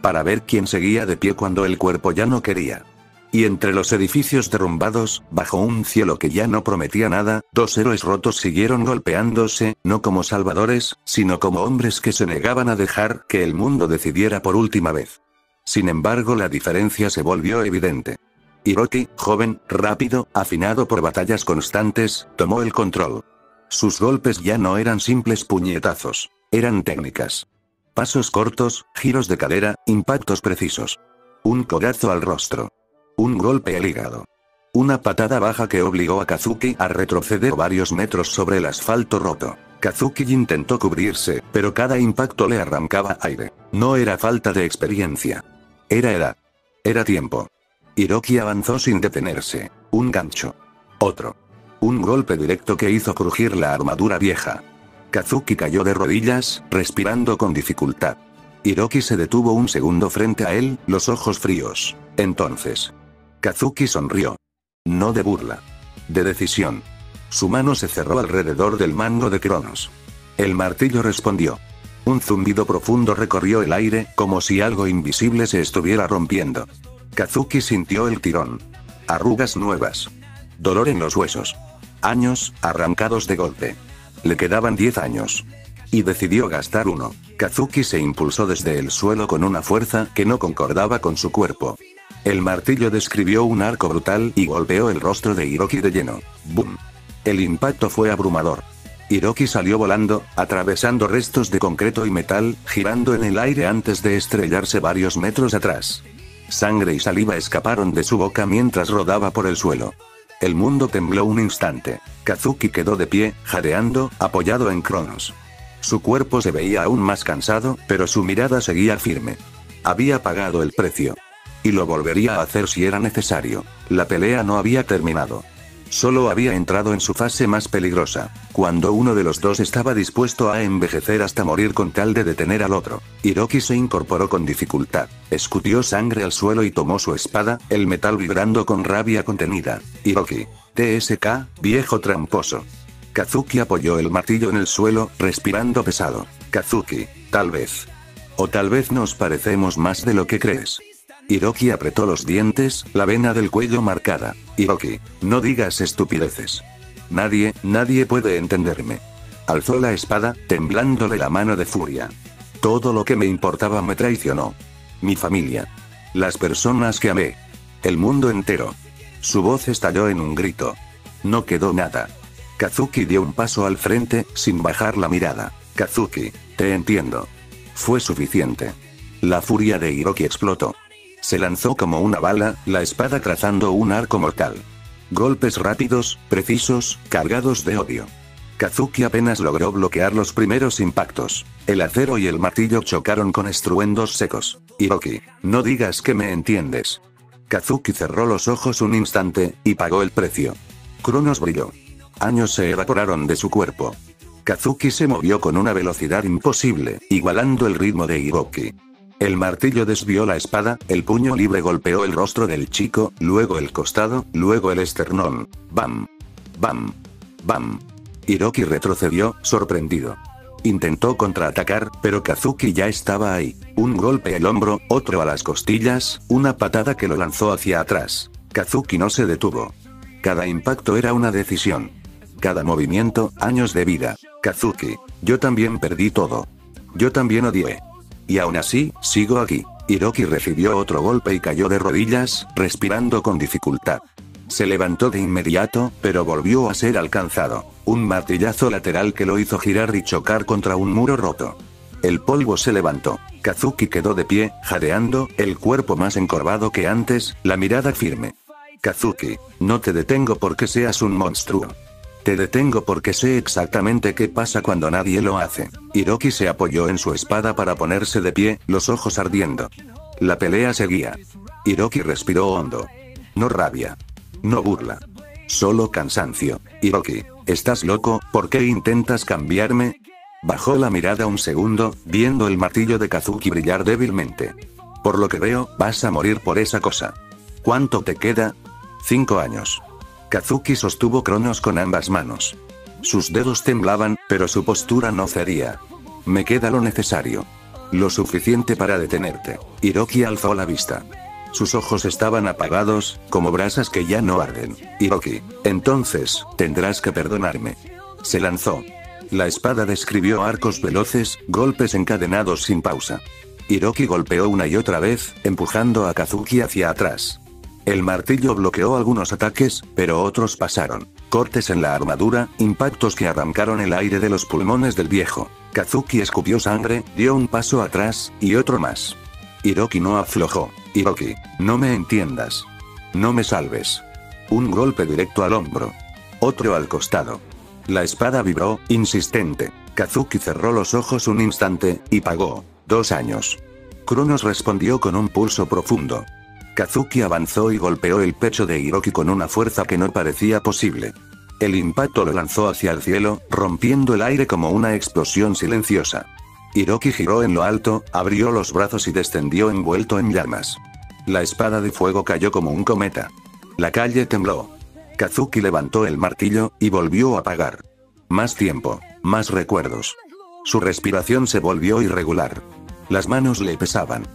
Para ver quién seguía de pie cuando el cuerpo ya no quería. Y entre los edificios derrumbados, bajo un cielo que ya no prometía nada, dos héroes rotos siguieron golpeándose, no como salvadores, sino como hombres que se negaban a dejar que el mundo decidiera por última vez. Sin embargo, la diferencia se volvió evidente. Hiroki, joven, rápido, afinado por batallas constantes, tomó el control. Sus golpes ya no eran simples puñetazos. Eran técnicas. Pasos cortos, giros de cadera, impactos precisos. Un codazo al rostro. Un golpe al hígado. Una patada baja que obligó a Kazuki a retroceder varios metros sobre el asfalto roto. Kazuki intentó cubrirse, pero cada impacto le arrancaba aire. No era falta de experiencia. Era edad. Era tiempo. Hiroki avanzó sin detenerse. Un gancho. Otro. Un golpe directo que hizo crujir la armadura vieja. Kazuki cayó de rodillas, respirando con dificultad. Hiroki se detuvo un segundo frente a él, los ojos fríos. Entonces. Kazuki sonrió. No de burla. De decisión. Su mano se cerró alrededor del mango de Cronos. El martillo respondió. Un zumbido profundo recorrió el aire, como si algo invisible se estuviera rompiendo. Kazuki sintió el tirón. Arrugas nuevas. Dolor en los huesos. Años, arrancados de golpe. Le quedaban 10 años. Y decidió gastar uno. Kazuki se impulsó desde el suelo con una fuerza que no concordaba con su cuerpo. El martillo describió un arco brutal y golpeó el rostro de Hiroki de lleno. ¡Bum! El impacto fue abrumador. Hiroki salió volando, atravesando restos de concreto y metal, girando en el aire antes de estrellarse varios metros atrás. Sangre y saliva escaparon de su boca mientras rodaba por el suelo. El mundo tembló un instante. Kazuki quedó de pie, jadeando, apoyado en Cronos. Su cuerpo se veía aún más cansado, pero su mirada seguía firme. Había pagado el precio. Y lo volvería a hacer si era necesario. La pelea no había terminado. Solo había entrado en su fase más peligrosa, cuando uno de los dos estaba dispuesto a envejecer hasta morir con tal de detener al otro. Hiroki se incorporó con dificultad, escupió sangre al suelo y tomó su espada, el metal vibrando con rabia contenida. Hiroki. TSK, viejo tramposo. Kazuki apoyó el martillo en el suelo, respirando pesado. Kazuki, tal vez. O tal vez nos parecemos más de lo que crees. Hiroki apretó los dientes, la vena del cuello marcada. Hiroki, no digas estupideces. Nadie puede entenderme. Alzó la espada, temblándole la mano de furia. Todo lo que me importaba me traicionó. Mi familia. Las personas que amé. El mundo entero. Su voz estalló en un grito. No quedó nada. Kazuki dio un paso al frente, sin bajar la mirada. Kazuki, te entiendo. Fue suficiente. La furia de Hiroki explotó. Se lanzó como una bala, la espada trazando un arco mortal. Golpes rápidos, precisos, cargados de odio. Kazuki apenas logró bloquear los primeros impactos. El acero y el martillo chocaron con estruendos secos. Hiroki, no digas que me entiendes. Kazuki cerró los ojos un instante, y pagó el precio. Cronos brilló. Años se evaporaron de su cuerpo. Kazuki se movió con una velocidad imposible, igualando el ritmo de Hiroki. El martillo desvió la espada, el puño libre golpeó el rostro del chico, luego el costado, luego el esternón. ¡Bam! ¡Bam! ¡Bam! Hiroki retrocedió, sorprendido. Intentó contraatacar, pero Kazuki ya estaba ahí. Un golpe al hombro, otro a las costillas, una patada que lo lanzó hacia atrás. Kazuki no se detuvo. Cada impacto era una decisión. Cada movimiento, años de vida. Kazuki, yo también perdí todo. Yo también odié. Y aún así, sigo aquí. Hiroki recibió otro golpe y cayó de rodillas, respirando con dificultad. Se levantó de inmediato, pero volvió a ser alcanzado. Un martillazo lateral que lo hizo girar y chocar contra un muro roto. El polvo se levantó. Kazuki quedó de pie, jadeando, el cuerpo más encorvado que antes, la mirada firme. Kazuki, no te detengo porque seas un monstruo. Te detengo porque sé exactamente qué pasa cuando nadie lo hace. Hiroki se apoyó en su espada para ponerse de pie, los ojos ardiendo. La pelea seguía. Hiroki respiró hondo. No rabia. No burla. Solo cansancio. Hiroki, ¿estás loco? ¿Por qué intentas cambiarme? Bajó la mirada un segundo, viendo el martillo de Kazuki brillar débilmente. Por lo que veo, vas a morir por esa cosa. ¿Cuánto te queda? 5 años. Kazuki sostuvo Cronos con ambas manos. Sus dedos temblaban, pero su postura no cedía. Me queda lo necesario. Lo suficiente para detenerte. Hiroki alzó la vista. Sus ojos estaban apagados, como brasas que ya no arden. Hiroki, entonces, tendrás que perdonarme. Se lanzó. La espada describió arcos veloces, golpes encadenados sin pausa. Hiroki golpeó una y otra vez, empujando a Kazuki hacia atrás. El martillo bloqueó algunos ataques, pero otros pasaron. Cortes en la armadura, impactos que arrancaron el aire de los pulmones del viejo. Kazuki escupió sangre, dio un paso atrás, y otro más. Hiroki no aflojó. Hiroki, no me entiendas. No me salves. Un golpe directo al hombro. Otro al costado. La espada vibró, insistente. Kazuki cerró los ojos un instante, y pagó. 2 años. Cronos respondió con un pulso profundo. Kazuki avanzó y golpeó el pecho de Hiroki con una fuerza que no parecía posible. El impacto lo lanzó hacia el cielo, rompiendo el aire como una explosión silenciosa. Hiroki giró en lo alto, abrió los brazos y descendió envuelto en llamas. La espada de fuego cayó como un cometa. La calle tembló. Kazuki levantó el martillo, y volvió a apagar. Más tiempo, más recuerdos. Su respiración se volvió irregular. Las manos le pesaban.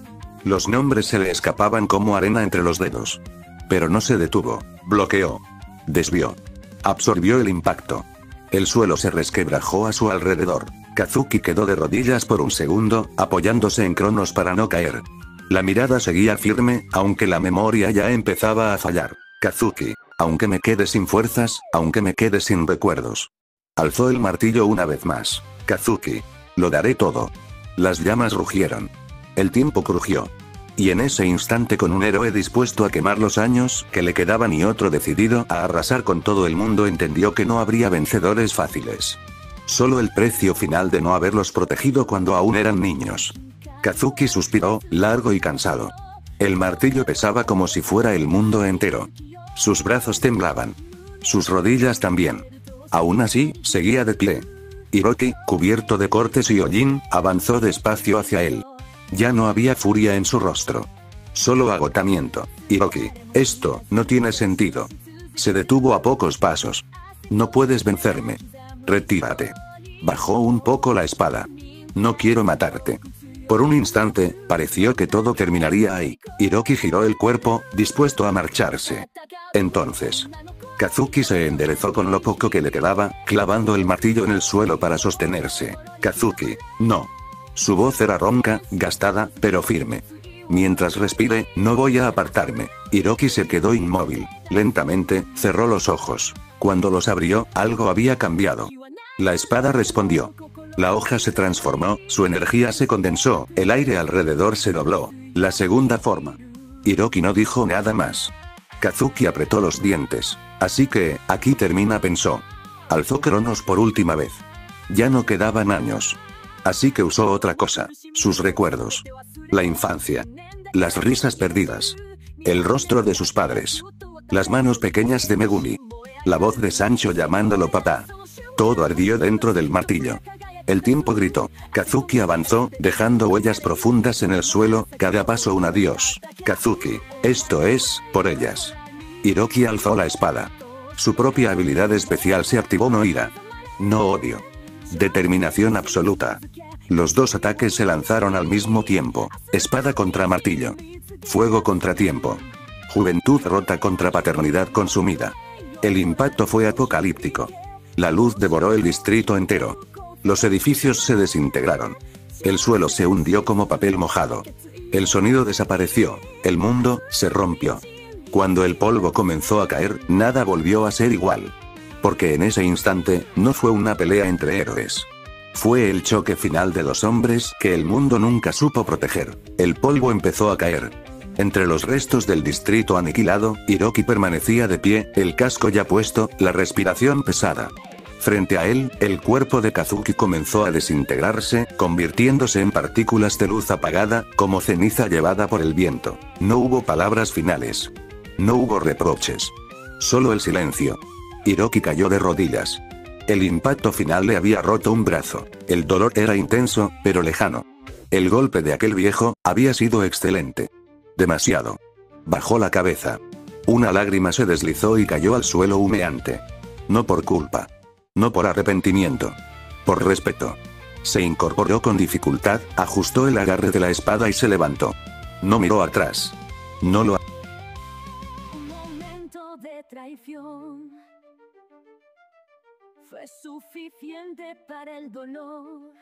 Los nombres se le escapaban como arena entre los dedos. Pero no se detuvo, bloqueó. Desvió. Absorbió el impacto. El suelo se resquebrajó a su alrededor. Kazuki quedó de rodillas por un segundo, apoyándose en Cronos para no caer. La mirada seguía firme, aunque la memoria ya empezaba a fallar. Kazuki, aunque me quede sin fuerzas, aunque me quede sin recuerdos. Alzó el martillo una vez más. Kazuki, lo daré todo. Las llamas rugieron. El tiempo crujió. Y en ese instante, con un héroe dispuesto a quemar los años que le quedaban y otro decidido a arrasar con todo el mundo, entendió que no habría vencedores fáciles. Solo el precio final de no haberlos protegido cuando aún eran niños. Kazuki suspiró, largo y cansado. El martillo pesaba como si fuera el mundo entero. Sus brazos temblaban. Sus rodillas también. Aún así, seguía de pie. Hiroki, cubierto de cortes y hollín, avanzó despacio hacia él. Ya no había furia en su rostro. Solo agotamiento. Hiroki, esto no tiene sentido. Se detuvo a pocos pasos. No puedes vencerme. Retírate. Bajó un poco la espada. No quiero matarte. Por un instante, pareció que todo terminaría ahí. Hiroki giró el cuerpo, dispuesto a marcharse. Entonces, Kazuki se enderezó con lo poco que le quedaba, clavando el martillo en el suelo para sostenerse. Kazuki, no. Su voz era ronca, gastada, pero firme. Mientras respire, no voy a apartarme. Hiroki se quedó inmóvil. Lentamente, cerró los ojos. Cuando los abrió, algo había cambiado. La espada respondió. La hoja se transformó, su energía se condensó, el aire alrededor se dobló. La segunda forma. Hiroki no dijo nada más. Kazuki apretó los dientes. Así que, aquí termina, pensó. Alzó Cronos por última vez. Ya no quedaban años. Así que usó otra cosa. Sus recuerdos. La infancia. Las risas perdidas. El rostro de sus padres. Las manos pequeñas de Megumi. La voz de Sancho llamándolo papá. Todo ardió dentro del martillo. El tiempo gritó. Kazuki avanzó, dejando huellas profundas en el suelo, cada paso un adiós. Kazuki, esto es, por ellas. Hiroki alzó la espada. Su propia habilidad especial se activó, no ira. No odio. Determinación absoluta. Los dos ataques se lanzaron al mismo tiempo. Espada contra martillo. Fuego contra tiempo. Juventud rota contra paternidad consumida. El impacto fue apocalíptico. La luz devoró el distrito entero. Los edificios se desintegraron. El suelo se hundió como papel mojado. El sonido desapareció. El mundo se rompió. Cuando el polvo comenzó a caer, nada volvió a ser igual. Porque en ese instante, no fue una pelea entre héroes. Fue el choque final de dos hombres que el mundo nunca supo proteger. El polvo empezó a caer. Entre los restos del distrito aniquilado, Hiroki permanecía de pie, el casco ya puesto, la respiración pesada. Frente a él, el cuerpo de Kazuki comenzó a desintegrarse, convirtiéndose en partículas de luz apagada, como ceniza llevada por el viento. No hubo palabras finales. No hubo reproches. Solo el silencio. Hiroki cayó de rodillas. El impacto final le había roto un brazo. El dolor era intenso, pero lejano. El golpe de aquel viejo había sido excelente. Demasiado. Bajó la cabeza. Una lágrima se deslizó y cayó al suelo humeante. No por culpa. No por arrepentimiento. Por respeto. Se incorporó con dificultad, ajustó el agarre de la espada y se levantó. No miró atrás. No lo... Un momento de traición fue suficiente para el dolor.